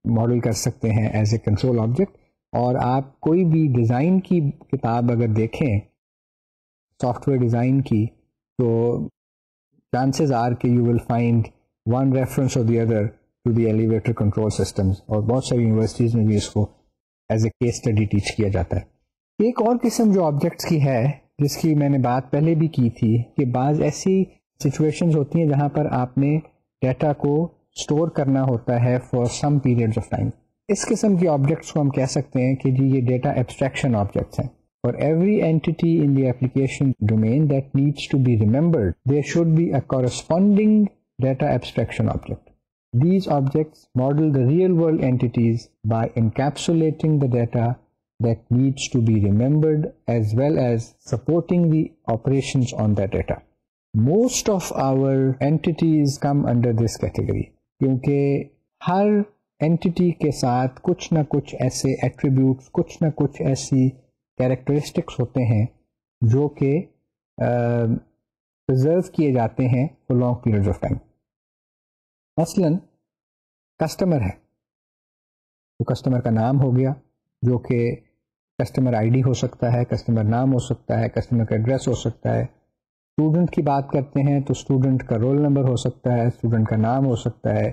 Speaker 1: ماڈل کر سکتے ہیں ایز اے کنٹرول آبجیکٹ. اور آپ کوئی بھی ڈیزائن کی کتاب اگر دیکھیں سافٹ ویئر ڈیزائن کی, تو چانسز آر کہ you will find one reference اور the other to the elevator control systems. اور بہت ساری یونیورسٹیز میں بھی اس کو as a case study teach کیا جاتا ہے. ایک اور قسم جو آبجیکٹس کی ہے جس کی میں نے بات پہلے بھی کی تھی کہ بعض ایسی سچویشنز ہوتی ہیں جہاں پر آپ نے ڈیٹا کو اسٹور کرنا ہوتا ہے for some period of time. اس قسم کی آبجیکٹس کو ہم کہہ سکتے ہیں کہ جی یہ ڈیٹا ایبسٹریکشن آبجیکٹس ہیں. For every entity in the application domain that needs to be remembered, there should be a corresponding data abstraction object. These objects model the real-world entities by encapsulating the data that needs to be remembered as well as supporting the operations on that data. Most of our entities come under this category کیونکہ ہر entity کے ساتھ کچھ نہ کچھ ایسے attributes, کچھ نہ کچھ ایسی کیریکٹرسٹکس ہوتے ہیں جو کہ پرزرو کیے جاتے ہیں for long period of time. مثلا کسٹمر ہے تو کسٹمر کا نام ہو گیا جو کہ کسٹمر آئی ڈی ہو سکتا ہے, کسٹمر نام ہو سکتا ہے, کسٹمر کا ایڈریس ہو سکتا ہے. اسٹوڈنٹ کی بات کرتے ہیں تو اسٹوڈنٹ کا رول نمبر ہو سکتا ہے, اسٹوڈنٹ کا نام ہو سکتا ہے,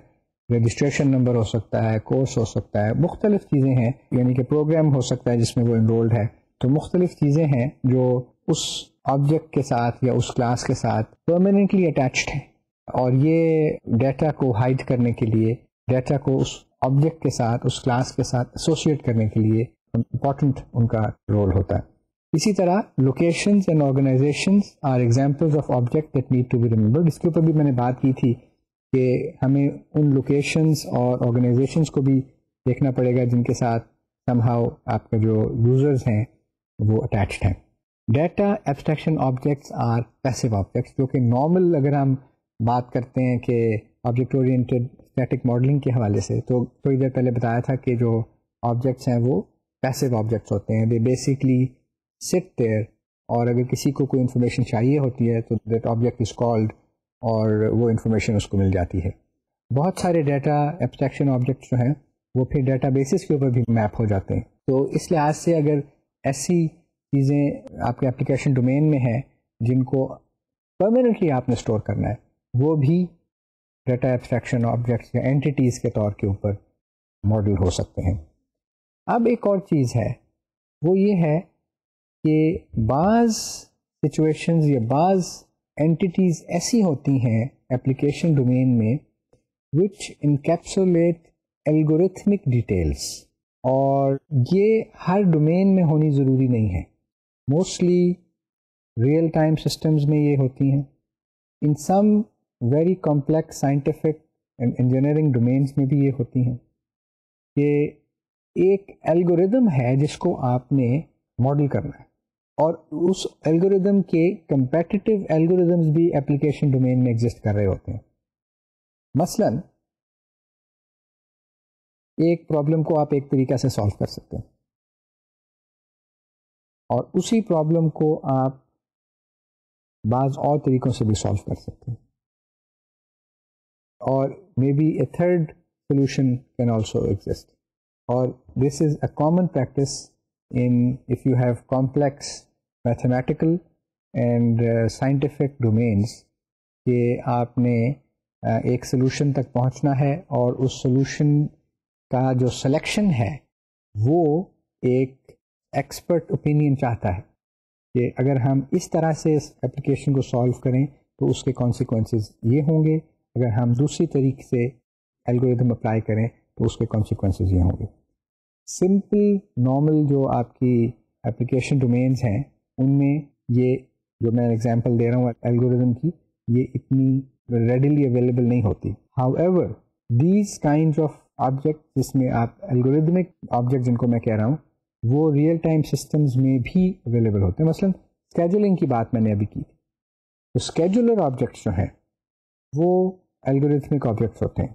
Speaker 1: رجسٹریشن نمبر ہو سکتا ہے, کورس ہو سکتا ہے, مختلف چیزیں ہیں. یعنی کہ پروگرام ہو سکتا ہے جس میں وہ انرولڈ ہے. تو مختلف چیزیں ہیں جو اس آبجیکٹ کے ساتھ یا اس کلاس کے ساتھ پرماننٹلی اٹیچڈ ہیں, اور یہ ڈیٹا کو ہائڈ کرنے کے لیے, ڈیٹا کو اس آبجیکٹ کے ساتھ, اس کلاس کے ساتھ ایسوسیٹ کرنے کے لیے امپورٹنٹ ان کا رول ہوتا ہے. اسی طرح locations and organisations are examples of object that need to be remembered. اس کے اوپر بھی میں نے بات کی تھی کہ ہمیں ان لوکیشنز اور آرگنائزیشنز کو بھی دیکھنا پڑے گا جن کے ساتھ سم ہاؤ آپ کا جو یوزرز ہیں وہ اٹیچڈ ہیں. Data abstraction objects are passive objects, جو کہ نارمل اگر ہم بات کرتے ہیں کہ آبجیکٹ اورینٹیڈ اسٹیٹک ماڈلنگ کے حوالے سے, تو تھوڑی دیر پہلے بتایا تھا کہ جو آبجیکٹس ہیں وہ پیسو آبجیکٹس ہوتے ہیں. دے بیسکلی sit there اور اگر کسی کو کوئی انفارمیشن چاہیے ہوتی ہے تو دیٹ آبجیکٹ از کالڈ اور وہ انفارمیشن اس کو مل جاتی ہے. بہت سارے ڈیٹا ایبسٹریکشن آبجیکٹس جو ہیں وہ پھر ڈیٹا بیسس کے اوپر بھی میپ ہو جاتے ہیں. تو اس لحاظ سے اگر ایسی چیزیں آپ کے اپلیکیشن ڈومین میں ہیں جن کو پرماننٹلی آپ نے اسٹور کرنا ہے وہ بھی ڈیٹا ایبسٹریکشن آبجیکٹس یا اینٹیٹیز کے طور کے اوپر ماڈل ہو سکتے ہیں. اب ایک اور چیز ہے وہ یہ ہے کہ بعض سچویشنز یا بعض اینٹیٹیز ایسی ہوتی ہیں اپلیکیشن ڈومین میں which encapsulate algorithmic details اور یہ ہر ڈومین میں ہونی ضروری نہیں ہے. موسٹلی ریئل ٹائم سسٹمز میں یہ ہوتی ہیں. In some very complex scientific and engineering domains میں بھی یہ ہوتی ہیں کہ ایک الگوریدم ہے جس کو آپ نے ماڈل کرنا ہے اور اس الگوریدم کے کمپیٹیٹیو الگوریدمز بھی اپلیکیشن ڈومین میں ایگزسٹ کر رہے ہوتے ہیں. مثلا ایک پرابلم کو آپ ایک طریقہ سے سالو کر سکتے ہیں اور اسی پرابلم کو آپ بعض اور طریقوں سے بھی سالو کر سکتے ہیں اور may be a third solution can also exist. اور this is a common practice in if you have complex mathematical and scientific domains کہ آپ نے ایک سلوشن تک پہنچنا ہے اور اس سلوشن کا جو سلیکشن ہے وہ ایک ایکسپرٹ اوپینین چاہتا ہے کہ اگر ہم اس طرح سے اس اپلیکیشن کو سالو کریں تو اس کے کانسیکوینسز یہ ہوں گے, اگر ہم دوسری طریقے سے الگوریدم اپلائی کریں تو اس کے کانسیکوینسز یہ ہوں گے. سمپل نارمل جو آپ کی اپلیکیشن ڈومینز ہیں ان میں یہ جو میں ایگزامپل دے رہا ہوں الگوریدم کی یہ اتنی ریڈیلی اویلیبل نہیں ہوتی. How ever these kind of object جس میں آپ الگوریدمک آبجیکٹ جن کو میں کہہ رہا ہوں وہ ریئل ٹائم سسٹمز میں بھی اویلیبل ہوتے ہیں. مثلا اسکیجولنگ کی بات میں نے ابھی کی تو اسکیجولر آبجیکٹس جو ہیں وہ الگوریتھمک آبجیکٹس ہوتے ہیں.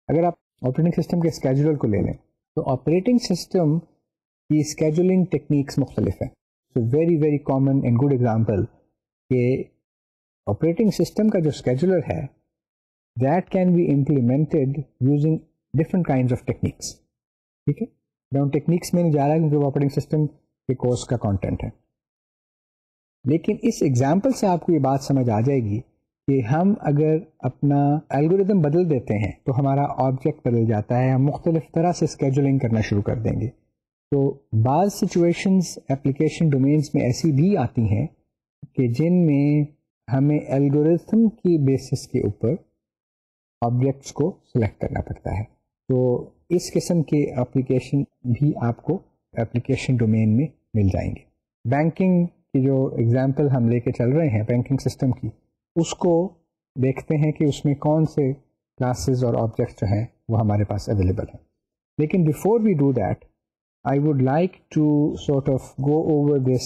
Speaker 1: اگر آپ آپریٹنگ سسٹم کے اسکیجولر کو لے لیں تو آپریٹنگ سسٹم کی اسکیجولنگ ٹیکنیکس مختلف ہیں. So very very common and good example کہ آپریٹنگ سسٹم کا جو اسکیجولر ہے that can be implemented using different kinds of techniques. ٹھیک ہے, میں ان ٹیکنیکس میں نہیں جا رہا کیونکہ وہ آپریٹنگ سسٹم کے کورس کا کانٹینٹ ہے, لیکن اس ایگزامپل سے آپ کو یہ بات سمجھ آ جائے گی کہ ہم اگر اپنا الگوریدم بدل دیتے ہیں تو ہمارا آبجیکٹ بدل جاتا ہے, ہم مختلف طرح سے اسکیجولنگ کرنا شروع کر دیں گے. تو بعض سچویشنز اپلیکیشن ڈومینس میں ایسی بھی آتی ہیں کہ جن میں ہمیں الگوریتھم کی بیسس کے اوپر آبجیکٹس کو سلیکٹ کرنا پڑتا ہے. تو اس قسم کے اپلیکیشن بھی آپ کو اپلیکیشن ڈومین میں مل جائیں گے. بینکنگ کی جو ایگزامپل ہم لے کے چل رہے ہیں بینکنگ سسٹم کی, اس کو دیکھتے ہیں کہ اس میں کون سے کلاسز اور آبجیکٹس جو ہیں وہ ہمارے پاس اویلیبل ہیں. لیکن before we do that I would like to sort of go over this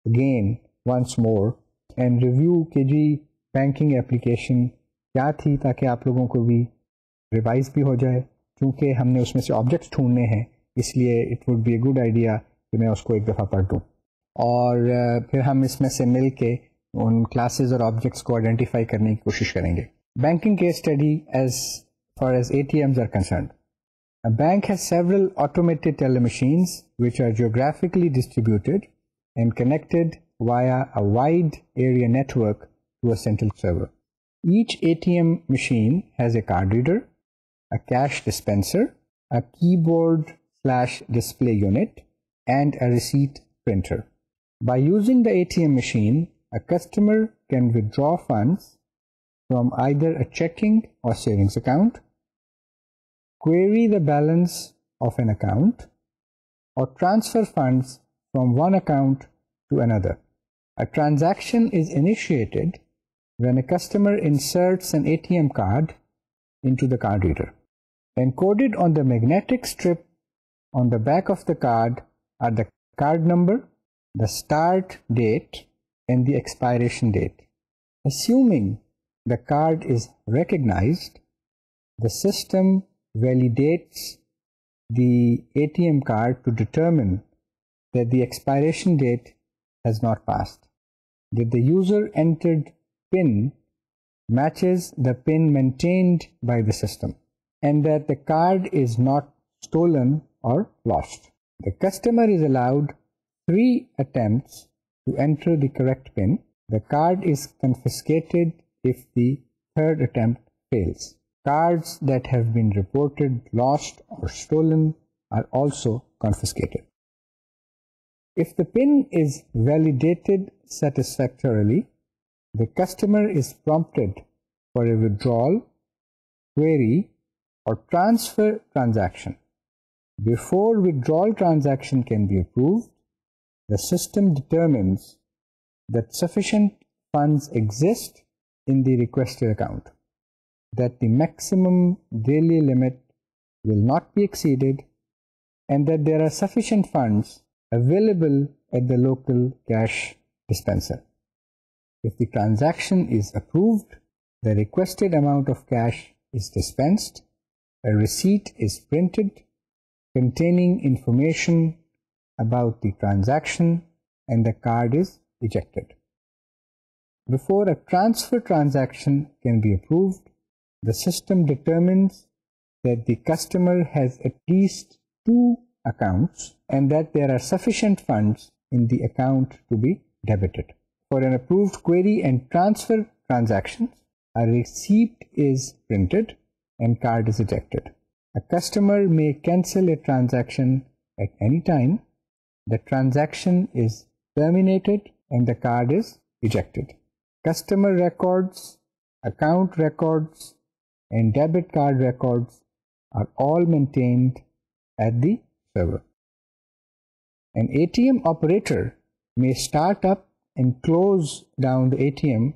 Speaker 1: again once more and review کہ جی بینکنگ اپلیکیشن کیا تھی, تاکہ آپ لوگوں کو بھی ریوائز بھی ہو جائے. چونکہ ہم نے اس میں سے آبجیکٹس ڈھونڈنے ہیں اس لیے it would be a good idea کہ میں اس کو ایک دفعہ پڑھ دوں اور پھر ہم اس میں سے مل کے ان کلاسز اور آبجیکٹس کو آئیڈینٹیفائی کرنے کی کوشش کریں گے. Banking case study as far as ATMs are concerned. A bank has several automated teller machines which are geographically distributed and connected via a wide area network to a central server. Each ATM machine has a card reader, a cash dispenser, a keyboard/display unit, and a receipt printer. By using the ATM machine, a customer can withdraw funds from either a checking or savings account, query the balance of an account, or transfer funds from one account to another. A transaction is initiated when a customer inserts an ATM card into the card reader. Encoded on the magnetic strip on the back of the card are the card number, the start date, and the expiration date. Assuming the card is recognized, the system validates the ATM card to determine that the expiration date has not passed, that the user entered PIN matches the PIN maintained by the system, and that the card is not stolen or lost. The customer is allowed 3 attempts to enter the correct PIN. The card is confiscated if the 3rd attempt fails. Cards that have been reported lost or stolen are also confiscated. If the PIN is validated satisfactorily, the customer is prompted for a withdrawal, query, or transfer transaction. Before withdrawal transaction can be approved, the system determines that sufficient funds exist in the requested account, that the maximum daily limit will not be exceeded, and that there are sufficient funds available at the local cash dispenser. If the transaction is approved, the requested amount of cash is dispensed, a receipt is printed containing information about the transaction, and the card is ejected. Before a transfer transaction can be approved, the system determines that the customer has at least 2 accounts and that there are sufficient funds in the account to be debited. For an approved query and transfer transactions, a receipt is printed and card is ejected. A customer may cancel a transaction at any time. The transaction is terminated and the card is ejected. Customer records, account records, and debit card records are all maintained at the server. An ATM operator may start up and close down the ATM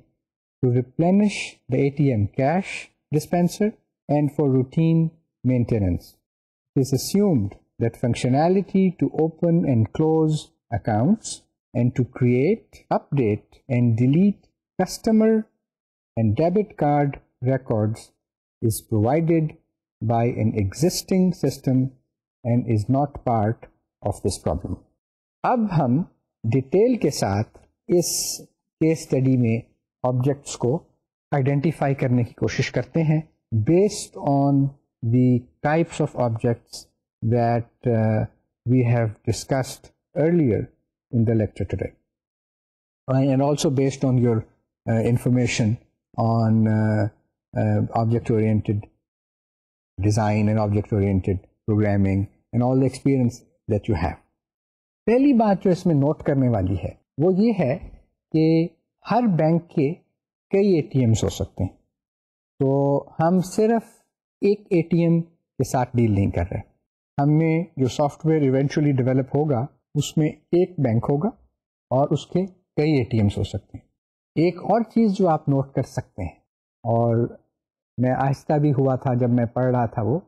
Speaker 1: to replenish the ATM cash dispenser and for routine maintenance. It is assumed that functionality to open and close accounts and to create, update, and delete customer and debit card records is provided by an existing system and is not part of this problem. اب ہم detail کے ساتھ اس case study میں objects کو identify کرنے کی کوشش کرتے ہیں based on the types of objects that we have discussed earlier in the lecture today, and also based on your information on object-oriented design and object-oriented programming and all the experience that you have. پہلی بات جو اس میں note کرنے والی ہے وہ یہ ہے کہ ہر بینک کے کئی اے ٹی ایمس ہو سکتے ہیں، تو ہم صرف ایک اے ٹی ایم کے ساتھ ڈیل نہیں کر رہے. ہم میں جو سافٹ ویئر ایونچولی ڈیولپ ہوگا اس میں ایک بینک ہوگا اور اس کے کئی اے ٹی ایمس ہو سکتے ہیں. ایک اور چیز جو آپ نوٹ کر سکتے ہیں، اور میں آہستہ بھی ہوا تھا جب میں پڑھ رہا تھا وہ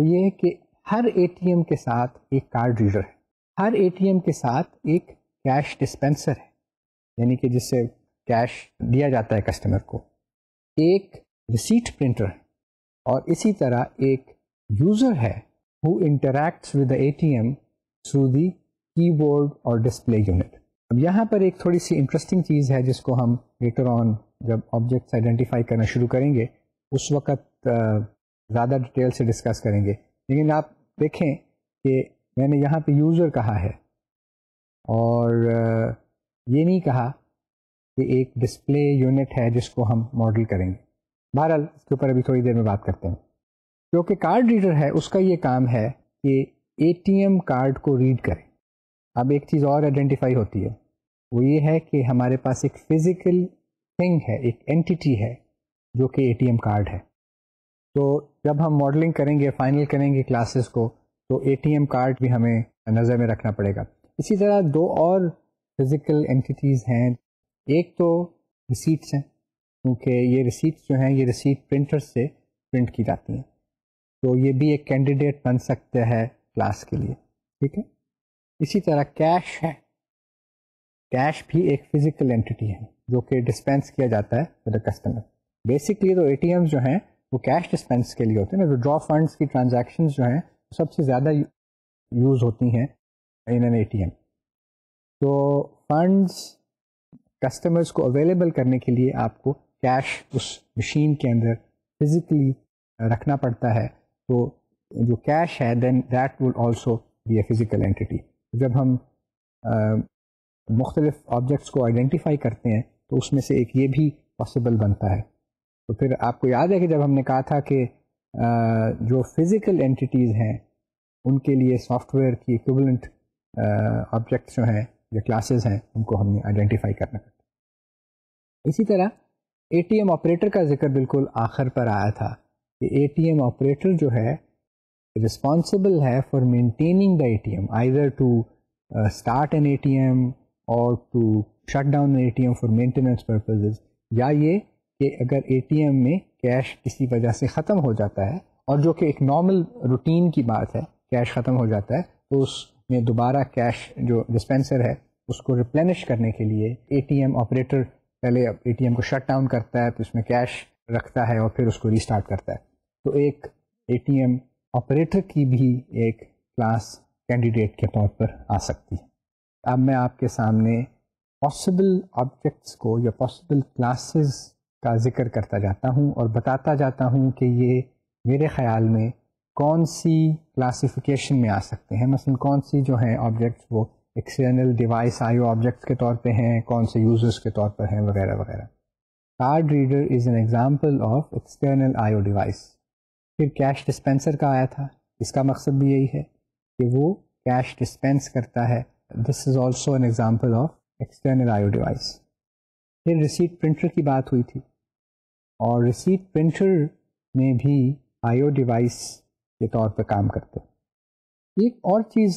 Speaker 1: یہ ہے کہ ہر اے ٹی ایم کے ساتھ ایک کارڈ ریڈر ہے، ہر اے ٹی ایم کے ساتھ ایک کیش ڈسپینسر ہے، یعنی کہ جس سے کیش دیا جاتا ہے کسٹمر کو، ایک ریسیٹ پرنٹر ہے، اور اسی طرح ایک یوزر ہے who interacts with the ATM through the کی بورڈ اور ڈسپلے یونٹ. اب یہاں پر ایک تھوڑی سی انٹرسٹنگ چیز ہے جس کو ہم لیٹر آن جب آبجیکٹس آئیڈینٹیفائی کرنا شروع کریں گے اس وقت زیادہ ڈیٹیل سے ڈسکس کریں گے. لیکن آپ دیکھیں کہ میں نے یہاں پہ یوزر کہا ہے اور یہ نہیں کہا کہ ایک ڈسپلے یونٹ ہے جس کو ہم ماڈل کریں گے. بہرحال اس کے اوپر ابھی تھوڑی دیر میں بات کرتے ہیں. جو کہ کارڈ ریڈر ہے اس کا یہ کام ہے کہ اے ٹی ایم کارڈ کو ریڈ کرے. اب ایک چیز اور آئیڈینٹیفائی ہوتی ہے، وہ یہ ہے کہ ہمارے پاس ایک فزیکل تھنگ ہے، ایک اینٹیٹی ہے جو کہ اے ٹی ایم کارڈ ہے. تو جب ہم ماڈلنگ کریں گے، فائنل کریں گے کلاسز کو، تو اے ٹی ایم کارڈ بھی ہمیں نظر میں رکھنا پڑے گا. اسی طرح دو اور فزیکل اینٹیٹیز ہیں. ایک تو ریسیٹس ہیں، کیونکہ یہ ریسیٹس جو ہیں یہ ریسیٹ پرنٹر سے پرنٹ کی جاتی ہیں، تو یہ بھی ایک کینڈیڈیٹ بن سکتا ہے کلاس کے لیے. ٹھیک ہے. اسی طرح کیش ہے، کیش بھی ایک فزیکل اینٹیٹی ہے جو کہ ڈسپینس کیا جاتا ہے ود کسٹمر. بیسکلی تو اے ٹی ایمز جو ہیں وہ کیش ڈسپینس کے لیے ہوتے ہیں. ودرا فنڈس کی ٹرانزیکشنز جو ہیں سب سے زیادہ یوز ہوتی ہیں in an A T M. تو فنڈز کسٹمرز کو اویلیبل کرنے کے لیے آپ کو کیش اس مشین کے اندر فزیکلی رکھنا پڑتا ہے. تو جو کیش ہے then that will also be a physical entity. جب ہم مختلف آبجیکٹس کو آئیڈینٹیفائی کرتے ہیں تو اس میں سے ایک یہ بھی پاسبل بنتا ہے. تو پھر آپ کو یاد ہے کہ جب ہم نے کہا تھا کہ جو فزیکل اینٹیز ہیں ان کے لیے سافٹ ویئر کی ایکویولنٹ آبجیکٹس جو ہیں یا کلاسز ہیں ان کو ہم نے آئیڈینٹیفائی کرنا پڑتا. اسی طرح اے ٹی ایم آپریٹر کا ذکر بالکل آخر پر آیا تھا کہ اے ٹی ایم آپریٹر جو ہے رسپانسبل ہے for maintaining the A T M either to start an A T M اور to shut down A T M for maintenance purposes, یا یہ کہ اگر اے ٹی ایم میں کیش کسی وجہ سے ختم ہو جاتا ہے, اور جو کہ ایک نارمل روٹین کی بات ہے, کیش ختم ہو جاتا ہے تو اس میں دوبارہ کیش جو ڈسپینسر ہے اس کو ریپلینش کرنے کے لیے اے ٹی ایم آپریٹر پہلے اے ٹی ایم کو شٹ ڈاؤن کرتا ہے تو اس میں کیش رکھتا ہے اور پھر اس کو ریسٹارٹ کرتا ہے. تو ایک اے ٹی ایم آپریٹر کی بھی ایک کلاس کینڈیڈیٹ کے طور پر آ سکتی ہے. اب میں آپ کے سامنے پاسبل آبجیکٹس کو یا پاسبل کلاسز کا ذکر کرتا جاتا ہوں اور بتاتا جاتا ہوں کہ یہ میرے خیال میں کون سی کلاسیفیکیشن میں آ سکتے ہیں. مثلا کون سی جو ہیں آبجیکٹس وہ ایکسٹرنل ڈیوائس آئی او آبجیکٹس کے طور پہ ہیں, کون سے یوزرس کے طور پر ہیں, وغیرہ وغیرہ. Card reader is an example of external I O device. پھر کیش ڈسپینسر کا آیا تھا, اس کا مقصد بھی یہی ہے کہ وہ کیش ڈسپینس کرتا ہے. This is also an example of external I O device. پھر ریسیٹ پرنٹر کی بات ہوئی تھی, اور ریسیٹ پرنٹر میں بھی آئی او ڈیوائس کے طور پہ کام کرتے. ایک اور چیز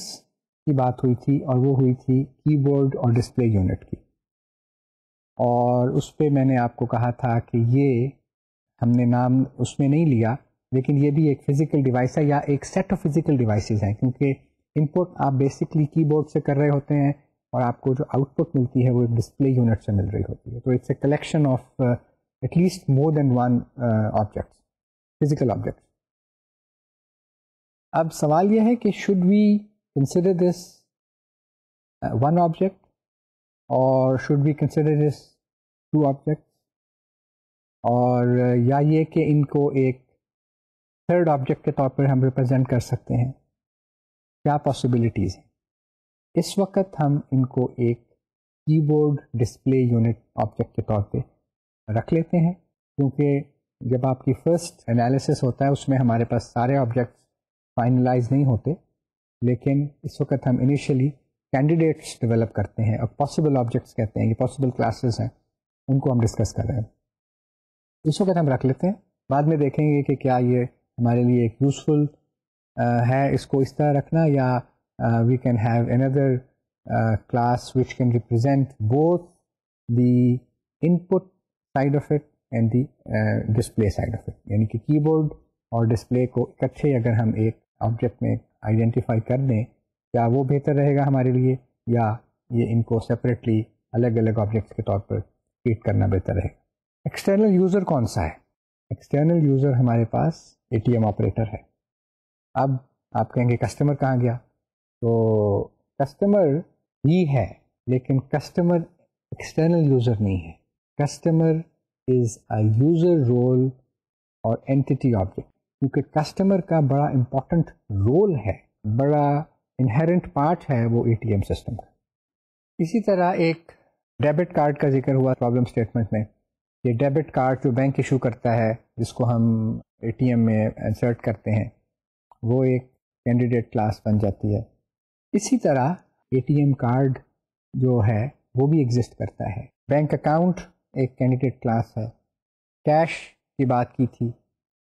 Speaker 1: کی بات ہوئی تھی اور وہ ہوئی تھی کی بورڈ اور ڈسپلے یونٹ کی, اور اس پہ میں نے آپ کو کہا تھا کہ یہ ہم نے نام اس میں نہیں لیا, لیکن یہ بھی ایک فزیکل ڈیوائس ہے یا ایک سیٹ آف فزیکل ڈیوائسز ہیں, کیونکہ ان پٹ آپ بیسکلی کی بورڈ سے کر رہے ہوتے ہیں اور آپ کو جو آؤٹ پٹ ملتی ہے وہ ایک ڈسپلے یونٹ سے مل رہی ہوتی ہے. تو it's a collection of at least more than one objects, physical objects. اب سوال یہ ہے کہ should we consider this one object اور should we consider this two objects, اور یا یہ کہ ان کو ایک تھرڈ آبجیکٹ کے طور پر ہم ریپرزینٹ کر سکتے ہیں. کیا پاسبلٹیز ہیں؟ اس وقت ہم ان کو ایک کی بورڈ ڈسپلے یونٹ آبجیکٹ کے طور پہ رکھ لیتے ہیں, کیونکہ جب آپ کی فرسٹ انالیسس ہوتا ہے اس میں ہمارے پاس سارے آبجیکٹس فائنلائز نہیں ہوتے, لیکن اس وقت ہم انیشلی کینڈیڈیٹس ڈیولپ کرتے ہیں اور پاسبل آبجیکٹس کہتے ہیں, یہ پاسبل کلاسز ہیں, ان کو ہم ڈسکس کر رہے ہیں. اس وقت ہم رکھ لیتے ہیں, بعد میں دیکھیں گے کہ کیا یہ ہمارے لیے ایک یوزفل ہے اس کو اس طرح رکھنا, یا we can have another class which can represent both the input side of it and the display side of it. یعنی کہ کی بورڈ اور ڈسپلے کو اکٹھے اگر ہم ایک آبجیکٹ میں آئیڈینٹیفائی کر دیں, کیا وہ بہتر رہے گا ہمارے لیے, یا یہ ان کو سپریٹلی الگ الگ آبجیکٹس کے طور پر ٹریٹ کرنا بہتر رہے گا. ایکسٹرنل یوزر کون سا ہے؟ ایکسٹرنل یوزر ہمارے پاس اے ٹی ایم آپریٹر ہے. اب آپ کہیں گے کسٹمر کہاں گیا؟ تو کسٹمر ہی ہے, لیکن کسٹمر ایکسٹرنل یوزر نہیں ہے. Customer is a user role اور اینٹی آبجیکٹ, کیونکہ کسٹمر کا بڑا امپورٹنٹ رول ہے, بڑا انہیرنٹ پارٹ ہے وہ اے ٹی ایم سسٹم کا. اسی طرح ایک ڈیبٹ کارڈ کا ذکر ہوا پرابلم اسٹیٹمنٹ میں. یہ ڈیبٹ کارڈ جو بینک ایشو کرتا ہے جس کو ہم اے ٹی ایم میں انسرٹ کرتے ہیں, وہ ایک کینڈیڈیٹ کلاس بن جاتی ہے. اسی طرح اے ٹی ایم کارڈ جو ہے وہ بھی ایگزسٹ کرتا ہے. بینک اکاؤنٹ ایک کینڈیڈیٹ کلاس ہے. کیش کی بات کی تھی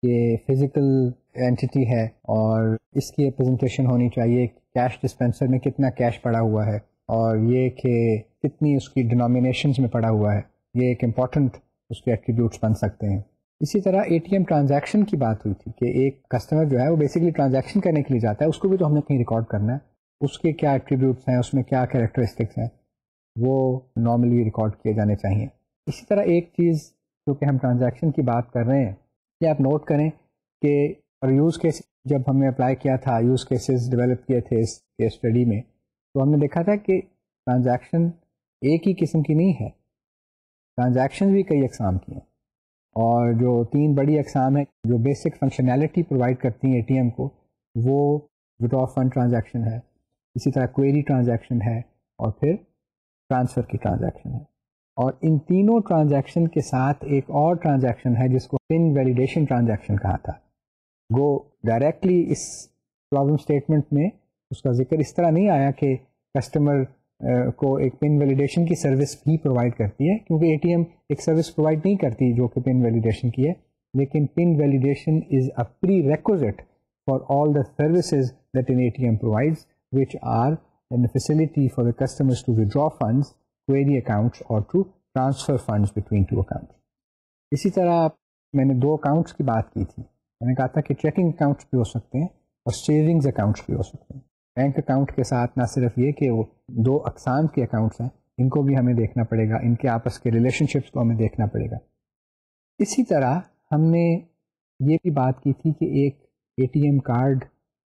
Speaker 1: کہ فزیکل اینٹی ہے اور اس کی پریزنٹیشن ہونی چاہیے کیش ڈسپینسر میں کتنا کیش پڑا ہوا ہے اور یہ کہ کتنی اس کی ڈینومینیشنز میں پڑا ہوا ہے, یہ ایک امپورٹنٹ اس کے ایٹریبیوٹس بن سکتے ہیں. اسی طرح اے ٹی ایم ٹرانزیکشن کی بات ہوئی تھی کہ ایک کسٹمر جو ہے وہ بیسیکلی ٹرانزیکشن کرنے کے لیے جاتا ہے, اس کو بھی تو ہم نے کہیں ریکارڈ کرنا ہے, اس کے کیا ایٹریبیوٹس ہیں, اس میں کیا کیریکٹرسٹکس ہیں, وہ نارملی ریکارڈ کیے جانے چاہیے. اسی طرح ایک چیز جو کہ ہم ٹرانزیکشن کی بات کر رہے ہیں, کہ آپ نوٹ کریں کہ یوز کیس جب ہم نے اپلائی کیا تھا, یوز کیسز ڈیولپ کیے تھے اس کیس اسٹڈی میں, تو ہم نے دیکھا تھا کہ ٹرانزیکشن ایک ہی قسم کی نہیں ہے، ٹرانزیکشن بھی کئی اقسام کی ہیں، اور جو 3 بڑی اقسام ہیں جو بیسک فنکشنالٹی پرووائڈ کرتی ہیں اے ٹی ایم کو، وہ وڈرا فنڈ ٹرانزیکشن ہے، اسی طرح کوئری ٹرانزیکشن ہے، اور پھر ٹرانسفر کی ٹرانزیکشن ہے. اور ان تینوں ٹرانزیکشن کے ساتھ ایک اور ٹرانزیکشن ہے جس کو پن ویلیڈیشن ٹرانزیکشن کہا تھا. گو ڈائریکٹلی اس پرابلم اسٹیٹمنٹ میں اس کا ذکر اس طرح نہیں آیا کہ کسٹمر کو ایک پن ویلیڈیشن کی سروس بھی پرووائڈ کرتی ہے، کیونکہ اے ٹی ایم ایک سروس پرووائڈ نہیں کرتی جو کہ پن ویلیڈیشن کی ہے، لیکن PIN validation is a prerequisite for all the services that in A T M provides which are in a facility for the customers to withdraw funds, query accounts or to transfer funds between two accounts. اسی طرح میں نے 2 accounts کی بات کی تھی. میں نے کہا تھا کہ چیکنگ اکاؤنٹس بھی ہو سکتے ہیں اور سیونگز اکاؤنٹس بھی ہو سکتے ہیں. بینک اکاؤنٹ کے ساتھ نہ صرف یہ کہ وہ 2 اقسام کے اکاؤنٹس ہیں، ان کو بھی ہمیں دیکھنا پڑے گا، ان کے آپس کے ریلیشن شپس کو ہمیں دیکھنا پڑے گا. اسی طرح ہم نے یہ بھی بات کی تھی کہ ایک اے ٹی ایم کارڈ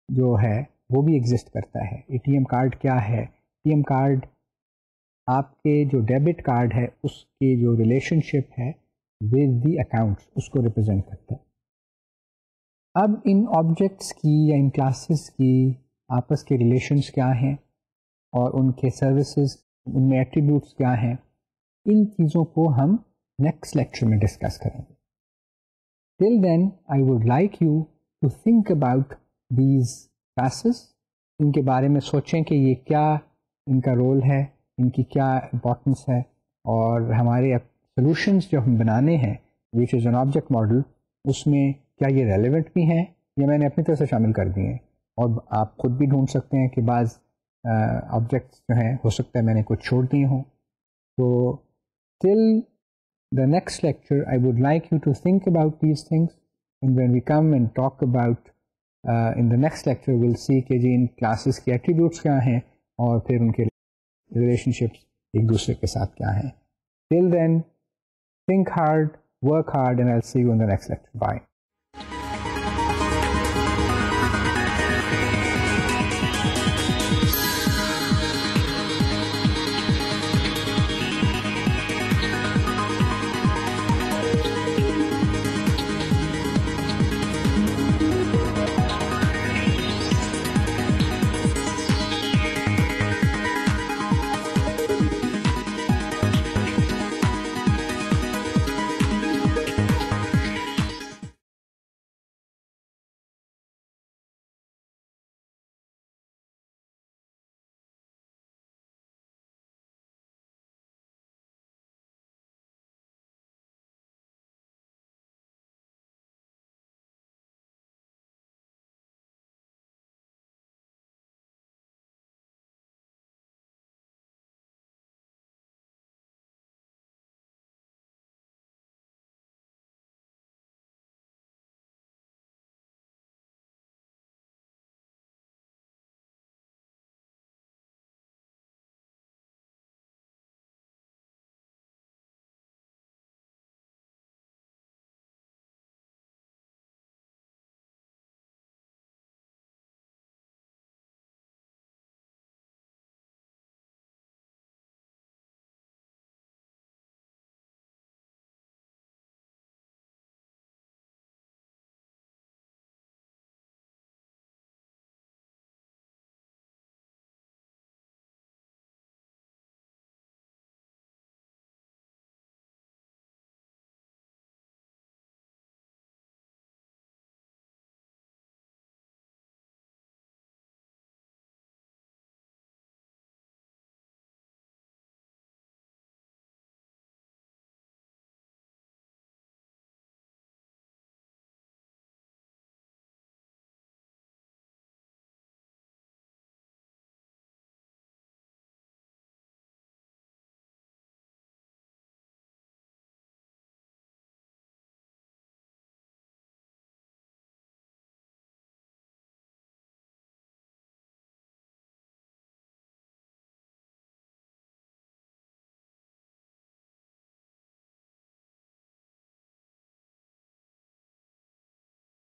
Speaker 1: جو ہے وہ بھی ایگزسٹ کرتا ہے. اے ٹی ایم کارڈ کیا ہے؟ اے ٹی ایم کارڈ آپ کے جو ڈیبٹ کارڈ ہے اس کے جو ریلیشن شپ ہے ود دی اکاؤنٹس اس کو ریپرزینٹ کرتا ہے. اب ان آبجیکٹس کی یا ان کلاسز کی آپس کے ریلیشنس کیا ہیں اور ان کے سروسز، ان میں ایٹریبیوٹس کیا ہیں، ان چیزوں کو ہم نیکسٹ لیکچر میں ڈسکس کریں گے. Till then I would like you to think about these classes. ان کے بارے میں سوچیں کہ یہ کیا ان کا رول ہے، ان کی کیا امپورٹنس ہے، اور ہمارے سولوشنس جو ہم بنانے ہیں وچ از این آبجیکٹ ماڈل، اس میں کیا یہ ریلیونٹ بھی ہیں یا میں نے اپنی طرف سے شامل کر دیے ہیں. اور آپ خود بھی ڈھونڈ سکتے ہیں کہ بعض آبجیکٹس جو ہیں ہو سکتا ہے میں نے کچھ چھوڑ دیے ہوں. تو ٹل the next lecture I would like you to think about these things, and when we come and talk about in the next lecture we'll see کہ جی ان کلاسز کے ایٹریبیوٹس کیا ہیں اور پھر ان کے ریلیشن شپس ایک دوسرے کے ساتھ کیا ہیں. Till then, think hard, work hard, and I'll see you in the next lecture. Bye.